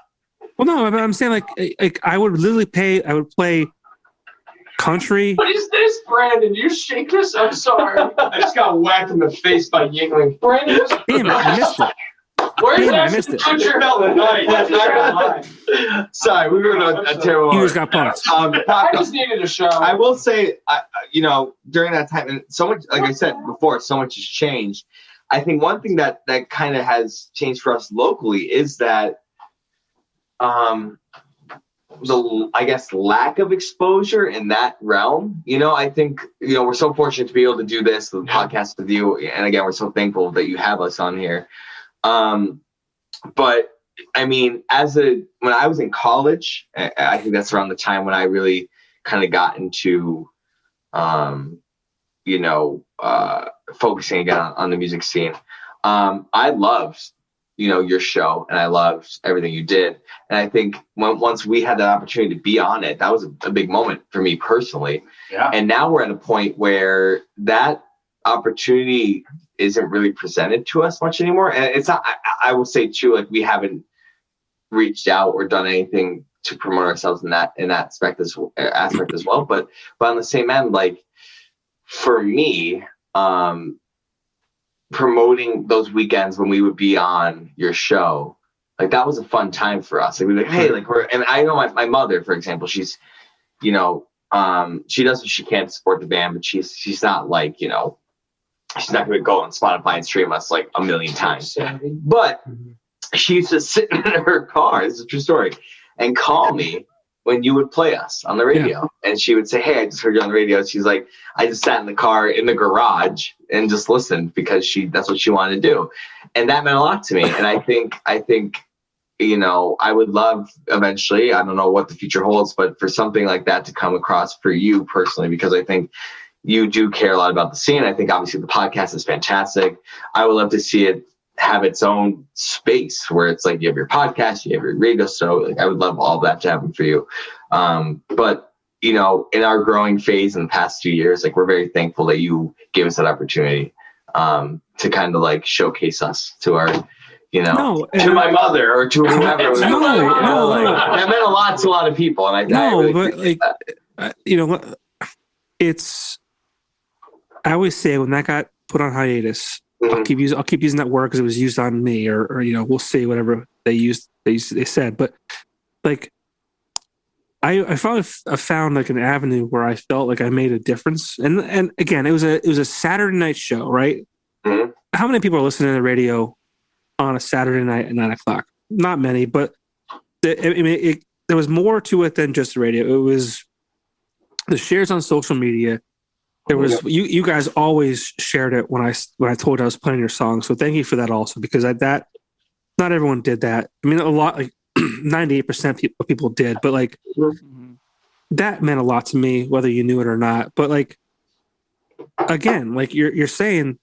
A: Well, no, I'm saying like I would literally I would play country.
D: What is this, Brandon? You shake this? I'm sorry.
F: I just got whacked in the face by Yingling.
D: Brandon,
A: damn it, I missed it.
D: I
A: missed it.
E: Sorry, we were in a terrible.
A: You just got pumped.
D: I just needed a shower.
E: I will say, during that time, and so much, like I said before, so much has changed. I think one thing that kind of has changed for us locally is that, I guess, lack of exposure in that realm. I think, we're so fortunate to be able to do this, the podcast with you. And again, we're so thankful that you have us on here. But I mean, when I was in college, I think that's around the time when I really kind of got into, focusing again on the music scene. I loved, your show, and I loved everything you did. And I think once we had that opportunity to be on it, that was a big moment for me personally.
B: Yeah.
E: And now we're at a point where that opportunity isn't really presented to us much anymore. And it's not, I will say too, like we haven't reached out or done anything to promote ourselves in that aspect as well. But on the same end, like for me, promoting those weekends when we would be on your show, like that was a fun time for us. Like we'd be like, hey, like and I know my mother, for example, she's, she does what she can to support the band, but she's not like, she's not going to go on Spotify and stream us like a million times. But she used to sit in her car, this is a true story, and call me when you would play us on the radio. Yeah. And she would say, hey, I just heard you on the radio. She's like, I just sat in the car in the garage and just listened because that's what she wanted to do. And that meant a lot to me. And I think, I would love eventually, I don't know what the future holds, but for something like that to come across for you personally, because I think you do care a lot about the scene. I think obviously the podcast is fantastic. I would love to see it have its own space where it's like you have your podcast, you have your radio show. Like I would love all of that to happen for you. But in our growing phase in the past 2 years, like we're very thankful that you gave us that opportunity to kind of like showcase us to our, to my mother or to whoever. That meant a lot to a lot of people, and
A: I always say when that got put on hiatus, I'll keep using that word because it was used on me, or we'll see whatever they said. But like, I finally found like an avenue where I felt like I made a difference. And again, it was a Saturday night show, right?
E: Mm-hmm.
A: How many people are listening to the radio on a Saturday night at 9:00? Not many, but there was more to it than just the radio. It was the shares on social media. There was you guys always shared it when I told you I was playing your song. So thank you for that also, because not everyone did that. I mean, a lot, like 98% of people did, but like that meant a lot to me, whether you knew it or not. But like, again, like you're saying,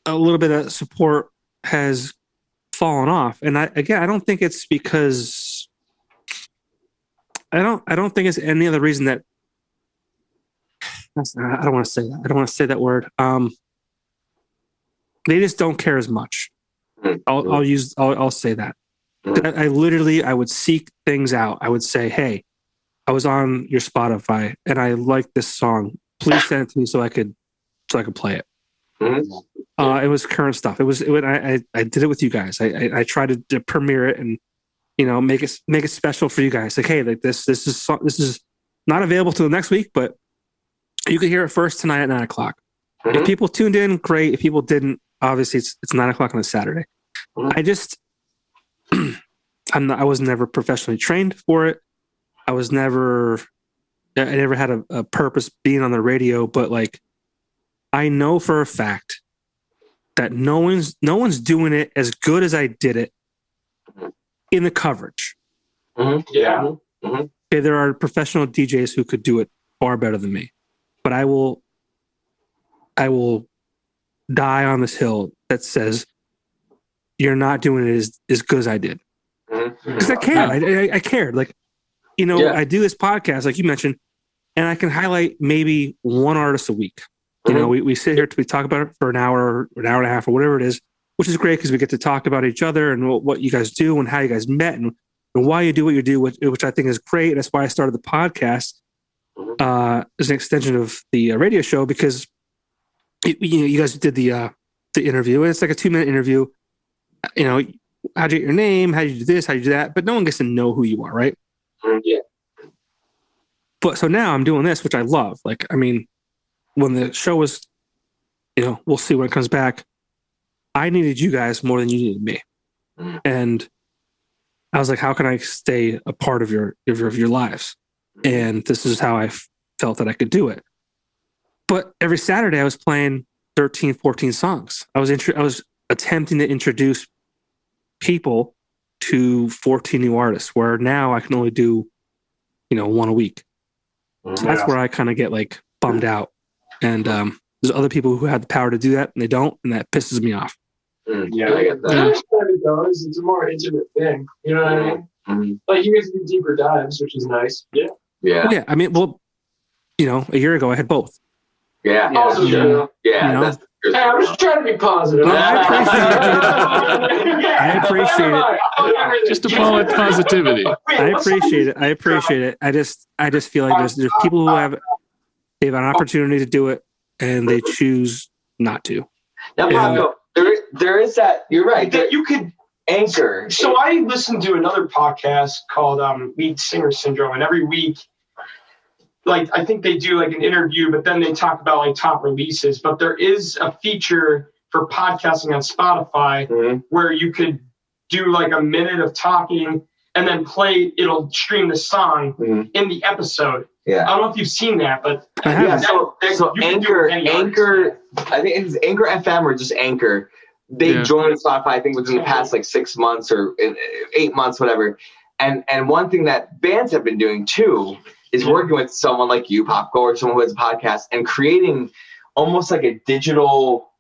A: a little bit of support has fallen off, and I don't think it's because I don't think it's any other reason that. I don't want to say that. I don't want to say that word. They just don't care as much. I'll say that. I would seek things out. I would say, hey, I was on your Spotify and I like this song. Please send it to me so I could play it. It was current stuff. I did it with you guys. I tried to premiere it and make it special for you guys. Like, hey, like this is not available till next week, but you could hear it first tonight at 9:00. If people tuned in, great. If people didn't, obviously it's 9:00 on a Saturday. I was never professionally trained for it. I never had a purpose being on the radio, but like, I know for a fact that no one's doing it as good as I did it in the coverage.
E: Yeah.
A: Okay, there are professional DJs who could do it far better than me, but I will die on this hill that says you're not doing it as good as I did. Because I cared. I cared. Like, I do this podcast, like you mentioned, and I can highlight maybe one artist a week. We sit here, we talk about it for an hour or an hour and a half or whatever it is, which is great because we get to talk about each other and what you guys do and how you guys met and why you do what you do, which I think is great. That's why I started the podcast as an extension of the radio show, because you guys did the interview, and it's like a 2-minute interview. How'd you get your name? How'd you do this? How'd you do that? But no one gets to know who you are, right?
E: Yeah.
A: But so now I'm doing this, which I love. Like, I mean, when the show was, we'll see when it comes back. I needed you guys more than you needed me, and I was like, how can I stay a part of your lives? And this is how I felt that I could do it. But every Saturday I was playing 13, 14 songs. I was attempting to introduce people to 14 new artists, where now I can only do, one a week. So that's where I kind of get like bummed out. And there's other people who have the power to do that and they don't, and that pisses me off.
E: Yeah, I get that.
D: It's a more intimate thing. You know what I mean? Like, you guys do deeper dives, which is nice. Yeah.
E: Yeah.
A: Yeah. I mean, well, a year ago I had both.
E: Yeah.
D: Also true.
E: Yeah. That's
D: Hey, I'm just trying to be positive.
A: No, I appreciate it.
C: Just to call it positivity.
A: I appreciate it. I just feel like there's people who have an opportunity to do it and they choose not to.
E: Now, Popko, there is that. You're right. That you could anchor.
F: So I listened to another podcast called Lead Singer Syndrome, and every week, like, I think they do like an interview, but then they talk about like top releases. But there is a feature for podcasting on Spotify where you could do like a minute of talking and then it'll stream the song in the episode.
E: Yeah.
F: I don't know if you've seen that, but
E: so Anchor, I think it's Anchor FM or just Anchor. They joined Spotify, I think, within the past like 6 months or 8 months, whatever. And one thing that bands have been doing too is working with someone like you, Popko, or someone who has a podcast, and creating almost like a digital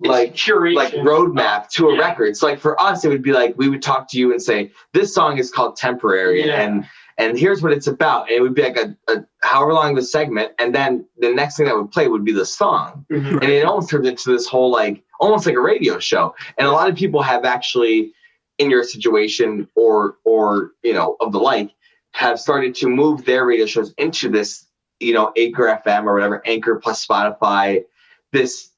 F: curation,
E: like roadmap to a record. So like for us, it would be like we would talk to you and say, this song is called Temporary, and here's what it's about. And it would be like a however long of a segment, and then the next thing that would play would be the song. And it almost turns into this whole like almost like a radio show. And a lot of people have actually, in your situation or of the like, have started to move their radio shows into this, Anchor FM or whatever, Anchor plus Spotify, this,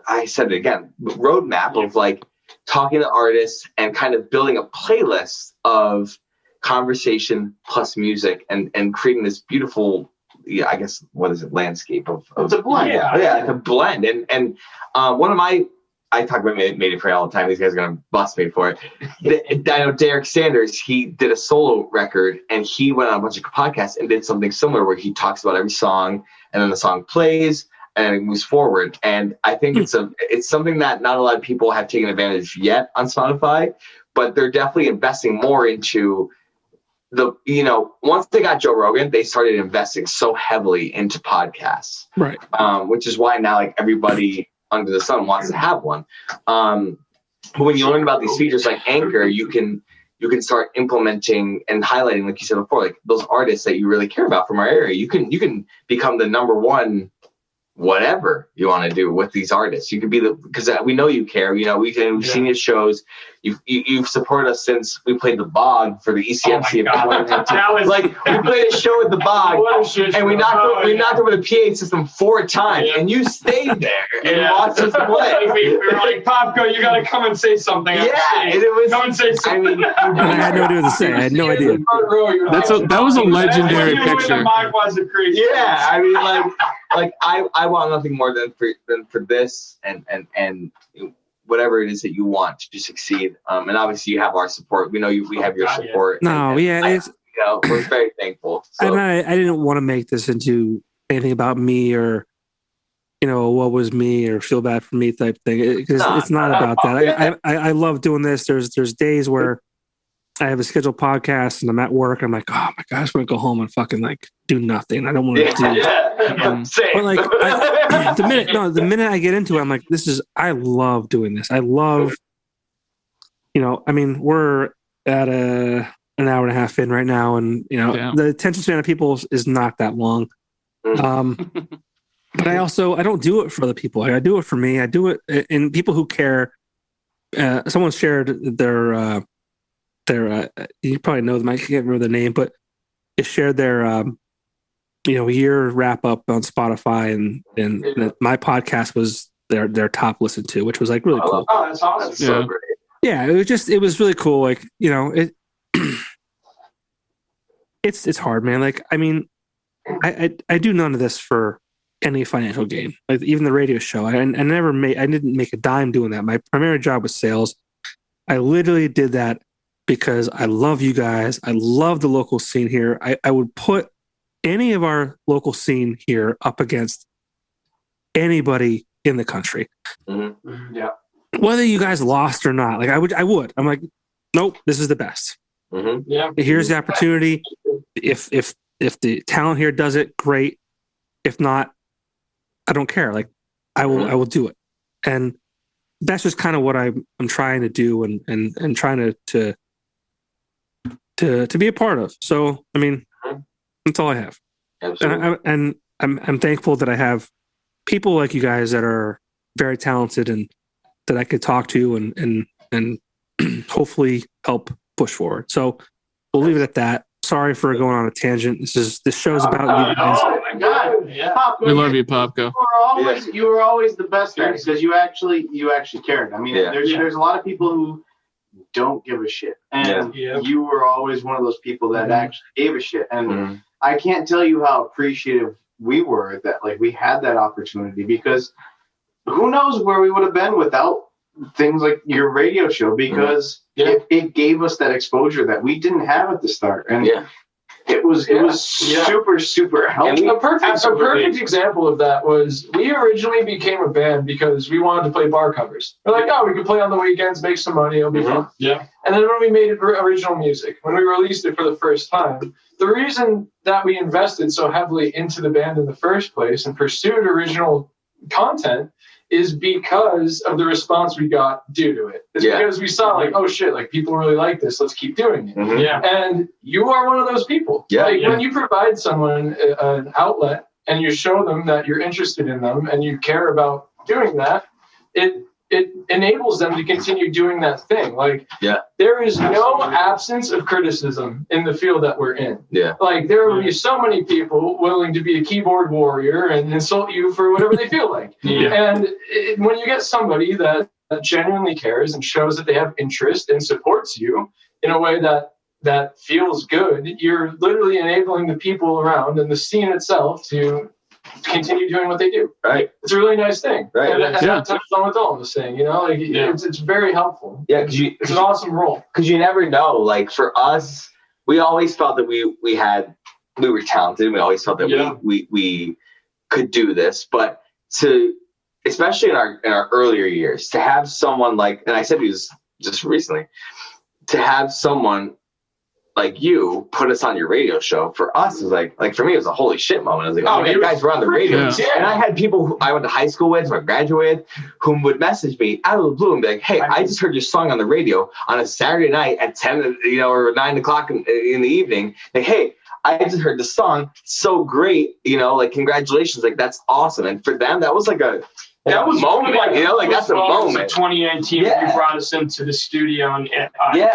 E: I said it again, roadmap of like talking to artists and kind of building a playlist of conversation plus music and creating this beautiful, I guess, what is it, landscape of
B: it's a blend.
E: Like a blend. And one of my, I talk about Made It Free all the time. These guys are going to bust me for it. I know Derek Sanders, he did a solo record and he went on a bunch of podcasts and did something similar where he talks about every song and then the song plays and it moves forward. And I think it's something that not a lot of people have taken advantage yet on Spotify, but they're definitely investing more into once they got Joe Rogan, they started investing so heavily into podcasts.
A: Right.
E: Which is why now like everybody under the sun wants to have one. But when you learn about these features like Anchor, you can start implementing and highlighting, like you said before, like those artists that you really care about from our area. You can become the number one, whatever you want to do with these artists. You could be because we know you care. We've seen your shows. you've supported us since we played the Bog for the ECMC.
F: That was
E: like we played a show at the Bog, and we knocked over the PA system 4 times, and you stayed there and watched us play.
F: We were like, Popko, you gotta come and say something.
E: Yeah, and it was.
F: Come and say something.
A: I had no idea what to say. I had no idea.
C: That was a legendary picture.
E: Yeah, I mean, like I want nothing more than for this and whatever it is that you want to succeed. And obviously you have our support. We know we have your support.
A: It's
E: we're very thankful. So.
A: And I didn't want to make this into anything about me or what was me or feel bad for me type thing. Because it's not about that. I love doing this. There's days where I have a scheduled podcast and I'm at work. I'm like, oh my gosh, I want to go home and fucking like do nothing. I don't want to do it. But like the minute I get into it, I'm like, I love doing this. I love, we're at an hour and a half in right now, and the attention span of people is not that long. But I don't do it for other people. I do it for me. I do it, and people who care. Someone shared their you probably know them. I can't remember the name, but it shared their year wrap up on Spotify, and my podcast was their top listened to, which was like really cool.
F: Oh, that's awesome!
E: That's so great.
A: Yeah, it was really cool. Like it's hard, man. Like I mean, I do none of this for any financial gain. Like even the radio show, I didn't make a dime doing that. My primary job was sales. I literally did that because I love you guys. I love the local scene here. I would put any of our local scene here up against anybody in the country.
E: Mm-hmm.
F: Yeah.
A: Whether you guys lost or not, like I would. I'm like, nope, this is the best.
E: Mm-hmm.
F: Yeah.
A: Here's the opportunity. If the talent here does it, great. If not, I don't care. Like I will do it. And that's just kind of what I'm trying to do and trying to be a part of. So, I mean, that's all I have.
E: Absolutely.
A: And I'm thankful that I have people like you guys that are very talented and that I could talk to and hopefully help push forward. So we'll leave it at that. Sorry for going on a tangent. This show's about you guys.
B: Oh my God!
F: Yeah.
B: Popko,
C: We love you, Popko.
B: You were always the best guys because you actually cared. I mean, there's a lot of people who don't give a shit, and you were always one of those people that actually gave a shit. And I can't tell you how appreciative we were that like we had that opportunity, because who knows where we would have been without things like your radio show, because it gave us that exposure that we didn't have at the start. And it was super, super helpful.
D: A perfect example of that was we originally became a band because we wanted to play bar covers. We're like, we could play on the weekends, make some money, it'll be fun.
F: Yeah.
D: And then when we made original music, when we released it for the first time, the reason that we invested so heavily into the band in the first place and pursued original content is because of the response we got due to it. It's because we saw like, oh shit, like people really like this. Let's keep doing it.
E: Mm-hmm.
F: Yeah.
D: And you are one of those people. When you provide someone an outlet and you show them that you're interested in them and you care about doing that, it enables them to continue doing that thing. Like there is no absence of criticism in the field that we're in. Like there will be so many people willing to be a keyboard warrior and insult you for whatever they feel like. And when you get somebody that genuinely cares and shows that they have interest and supports you in a way that feels good, you're literally enabling the people around and the scene itself to continue doing what they do.
E: Right.
D: It's a really nice thing.
E: Right.
D: And that touches on what Dylan was saying, it's very helpful.
E: Yeah,
D: it's an awesome role.
E: Because you never know. Like for us, we always felt that we were talented. We always felt that we could do this. But especially in our earlier years, to have someone like, and I said this just recently, to have someone like you put us on your radio show, for us is like for me it was a holy shit moment. I was like, oh my guys, we're on the radio. And I had people who I went to high school with, who I graduated with, who would message me out of the blue and be like, hey, I just heard your song on the radio on a Saturday night at 10 or 9 o'clock in the evening. Like, hey, I just heard the song, so great, like congratulations, like that's awesome. And for them that was like
F: That was
E: moment, that's a moment.
F: 2019, when you brought us into the studio and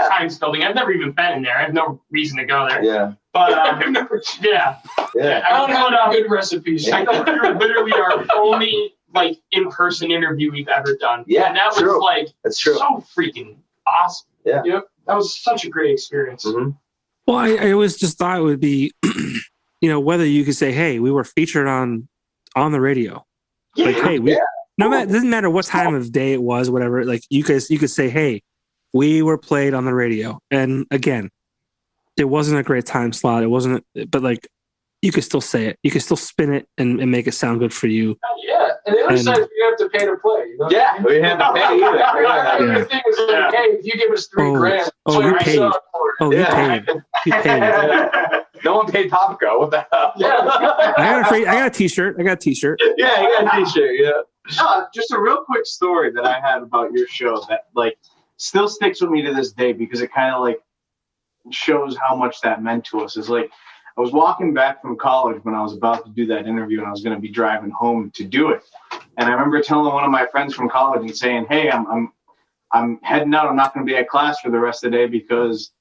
F: Times Building. I've never even been in there. I have no reason to go there.
E: Yeah.
F: But I don't
D: have good recipes.
F: I think you're literally our only in-person interview we've ever done.
E: Yeah,
F: and that was
E: that's true.
F: So freaking awesome.
E: Yeah.
F: Yep. That was such a great experience.
E: Mm-hmm.
A: Well, I always just thought it would be, whether you could say, "Hey, we were featured on the radio."
F: Yeah.
A: Like, hey, it doesn't matter what time of day it was, whatever. Like you could say, "Hey, we were played on the radio." And again, it wasn't a great time slot. It wasn't, but you could still say it. You could still spin it and make it sound good for you.
D: Yeah, and the other side is you have to pay to play. You know?
E: Yeah, we didn't have to pay either.
D: The thing is, hey, if you give us $3,000,
A: you paid. You paid. You paid.
E: No one paid Popko. What the hell?
D: Yeah.
A: I got a T-shirt.
E: Yeah, you got a T-shirt. Yeah.
B: Just a real quick story that I had about your show that still sticks with me to this day because it kind of shows how much that meant to us. Is I was walking back from college when I was about to do that interview and I was going to be driving home to do it. And I remember telling one of my friends from college and saying, "Hey, I'm heading out. I'm not going to be at class for the rest of the day because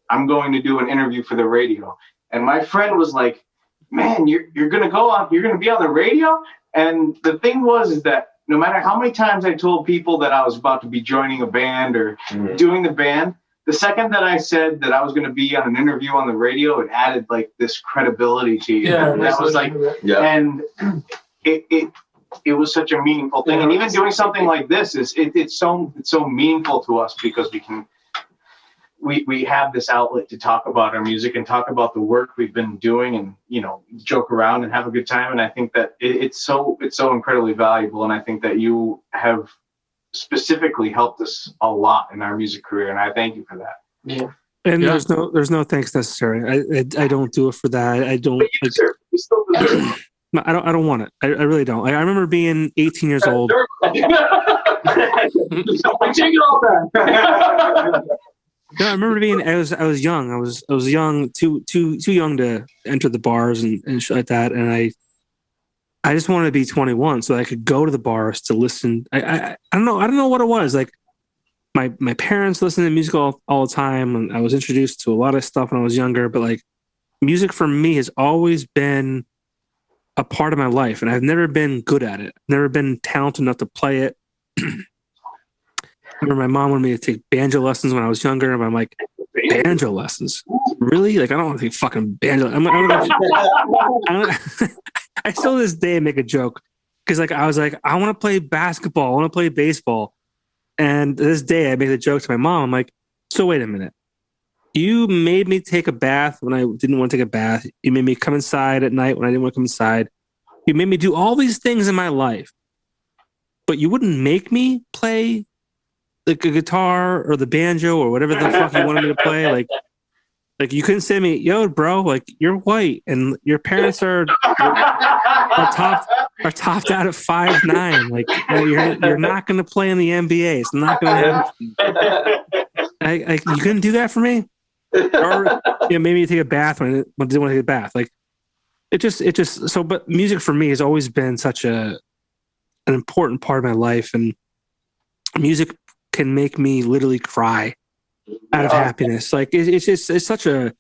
B: I'm going to do an interview for the radio." And my friend was like, "Man, you're going to go on, you're going to be on the radio?" And the thing is that no matter how many times I told people that I was about to be joining a band or doing the band, the second that I said that I was going to be on an interview on the radio, it added this credibility to you.
D: Yeah,
B: and that was and it was such a meaningful thing. And even doing something like this it's so meaningful to us because we have this outlet to talk about our music and talk about the work we've been doing and joke around and have a good time. And I think that it's so incredibly valuable. And I think that you have specifically helped us a lot in our music career, and I thank you for that.
F: Yeah.
A: And there's no thanks necessary. I don't do it for that. I don't.
B: You still deserve it.
A: No, I don't want it. I really don't. I remember being 18 years old.
F: I take it all back.
A: No, I remember being. I was young. I was young, too young to enter the bars and shit like that. And I just wanted to be 21 so I could go to the bars to listen. I don't know what it was. My parents listened to music all the time, and I was introduced to a lot of stuff when I was younger. But music for me has always been a part of my life, and I've never been good at it. Never been talented enough to play it. I remember my mom wanted me to take banjo lessons when I was younger, and I'm like, banjo lessons? Really? I don't want to take fucking banjo. I still to this day make a joke because I was like, I want to play basketball. I want to play baseball. And to this day, I made the joke to my mom. I'm like, so wait a minute. You made me take a bath when I didn't want to take a bath. You made me come inside at night when I didn't want to come inside. You made me do all these things in my life, but you wouldn't make me play a guitar or the banjo or whatever the fuck you wanted me to play. You couldn't say to me, "Yo, bro, you're white and your parents are topped out at 5'9". You're not going to play in the NBA. It's not going to happen." You couldn't do that for me, or maybe you take a bath when I didn't want to take a bath. It just so. But music for me has always been such an important part of my life, and music can make me literally cry out of happiness. It's such a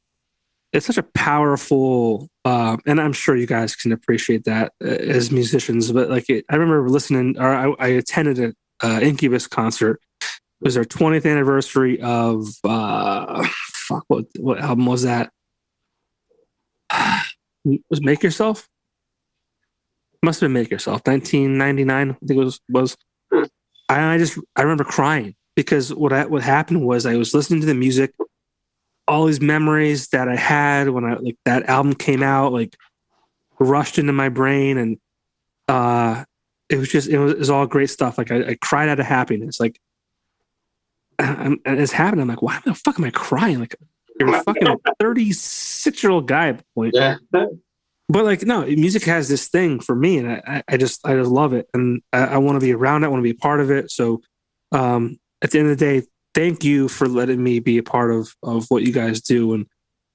A: powerful, and I'm sure you guys can appreciate that as musicians. But I remember listening, or I attended an Incubus concert. It was our 20th anniversary of what album was that? Was Make Yourself? Must have been Make Yourself, 1999. I think it was. I remember crying because what happened was I was listening to the music, all these memories that I had when that album came out, rushed into my brain, and it was all great stuff. I cried out of happiness. And it's happening. I'm like, why the fuck am I crying? You're a fucking 36-year-old guy at the point. Yeah. But no, music has this thing for me, and I just love it, and I want to be around it. I want to be a part of it. So, at the end of the day, thank you for letting me be a part of what you guys do. And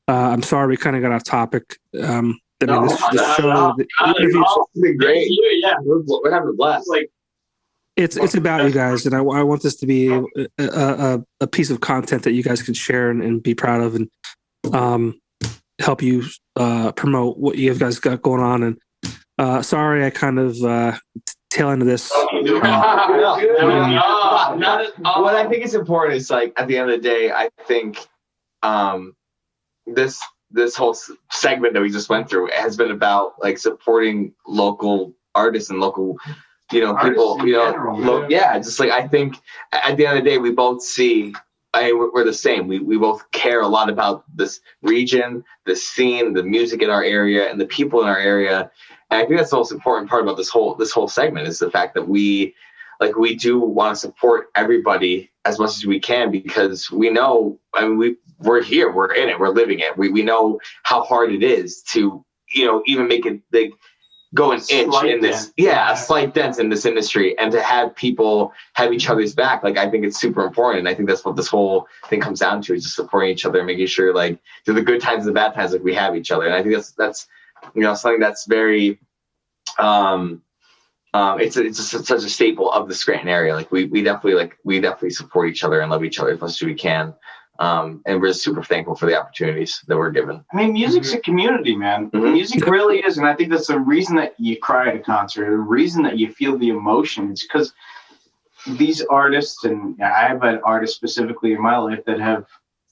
A: I'm sorry we kind of got off topic. This show, the interviews,
E: been great. Yeah, we're having a blast.
A: it's about you guys, and I want this to be a piece of content that you guys can share and be proud of, and help you promote what you guys got going on. And sorry, I kind of tail into this.
E: What I think is important is like at the end of the day, I think this whole segment that we just went through has been about like supporting local artists and local, people, just like I think at the end of the day, we both see. We're the same. We both care a lot about this region, the scene, the music in our area, and the people in our area. And I think that's the most important part about this whole segment is the fact that we do want to support everybody as much as we can, because we know, we're here, we're in it, we're living it. We know how hard it is to, even make it big, go an inch in this, a slight dent in this industry, and to have people have each other's back. Like, I think it's super important. And I think that's what this whole thing comes down to, is just supporting each other and making sure, like, through the good times and the bad times, like, we have each other. And I think that's something that's very, it's such a staple of the Scranton area. Like, we definitely support each other and love each other as much as we can. And we're super thankful for the opportunities that we're given.
B: I mean, music's a community, man.
E: Mm-hmm.
B: Music really is. And I think that's the reason that you cry at a concert, the reason that you feel the emotions, because these artists, and I have an artist specifically in my life that have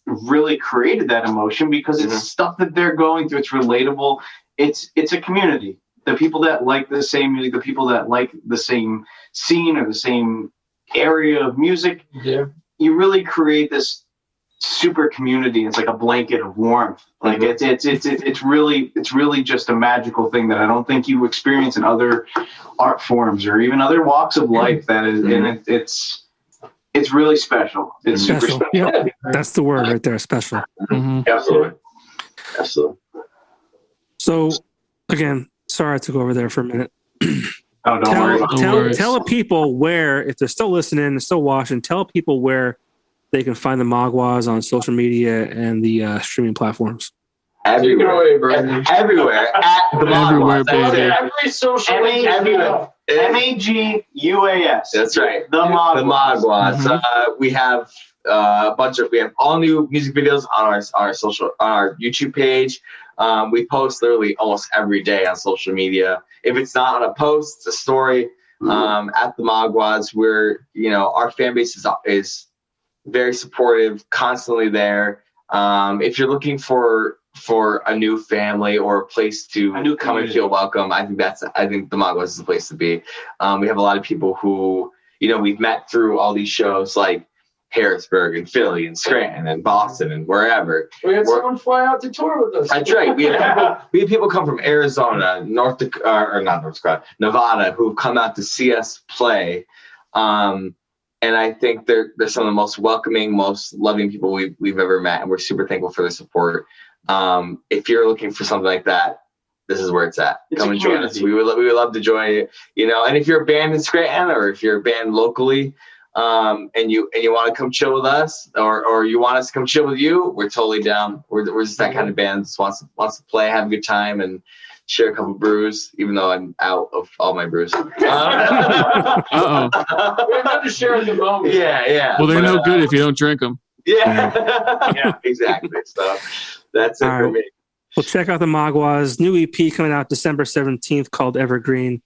B: really created that emotion, because it's stuff that they're going through. It's relatable. It's a community. The people that like the same music, the people that like the same scene or the same area of music, you really create this super community. It's like a blanket of warmth. Like it's really just a magical thing that I don't think you experience in other art forms or even other walks of life. That is, and it's really special. It's super special.
A: Yeah, that's the word right there, special.
E: Mm-hmm. Absolutely.
A: So again, sorry I took over there for a minute.
B: Oh, don't worry.
A: Tell people where, if they're still listening, still watching, tell people where they can find the Maguas on social media and the streaming platforms.
E: Everywhere at the Maguas.
D: Every social media.
B: MAGUAS.
E: That's right.
B: The Maguas.
E: Mm-hmm. We have we have all new music videos on our YouTube page. We post literally almost every day on social media. If it's not on a post, it's a story. At the Maguas, our fan base is very supportive, constantly there. If you're looking for a new family or a place to come and feel welcome, I think the Maguas is the place to be. We have a lot of people who, we've met through all these shows, like Harrisburg and Philly and Scranton and Boston and wherever.
D: We had someone fly out to tour with us.
E: That's right. We had people come from Arizona, Nevada, who've come out to see us play. And I think they're some of the most welcoming, most loving people we've ever met, and we're super thankful for their support. If you're looking for something like that, this is where it's at. Come and join us. We would love to join you. And if you're a band in Scranton, or if you're a band locally, and you want to come chill with us, or you want us to come chill with you, we're totally down. We're just that kind of band that wants to play, have a good time, and share a couple brews, even though I'm out of all my brews.
D: We're not to share at the moment.
E: Yeah.
C: Well, they're no good if you don't drink them.
E: Yeah, exactly. So that's it for me.
A: Well, check out the Maguas. New EP coming out December 17th called Evergreen.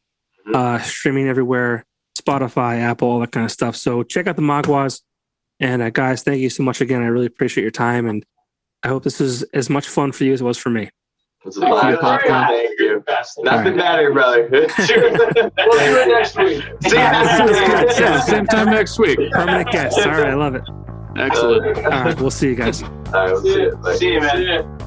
A: Streaming everywhere, Spotify, Apple, all that kind of stuff. So check out the Maguas. And guys, thank you so much again. I really appreciate your time. And I hope this is as much fun for you as it was for me.
E: Thank you. Nothing better, brother.
D: We'll do it next week.
E: See you next week.
C: Same time next week.
A: Permanent guest. All right, I love it.
C: Excellent.
A: All right, we'll see you guys.
E: All right, we'll see you.
B: See you, man.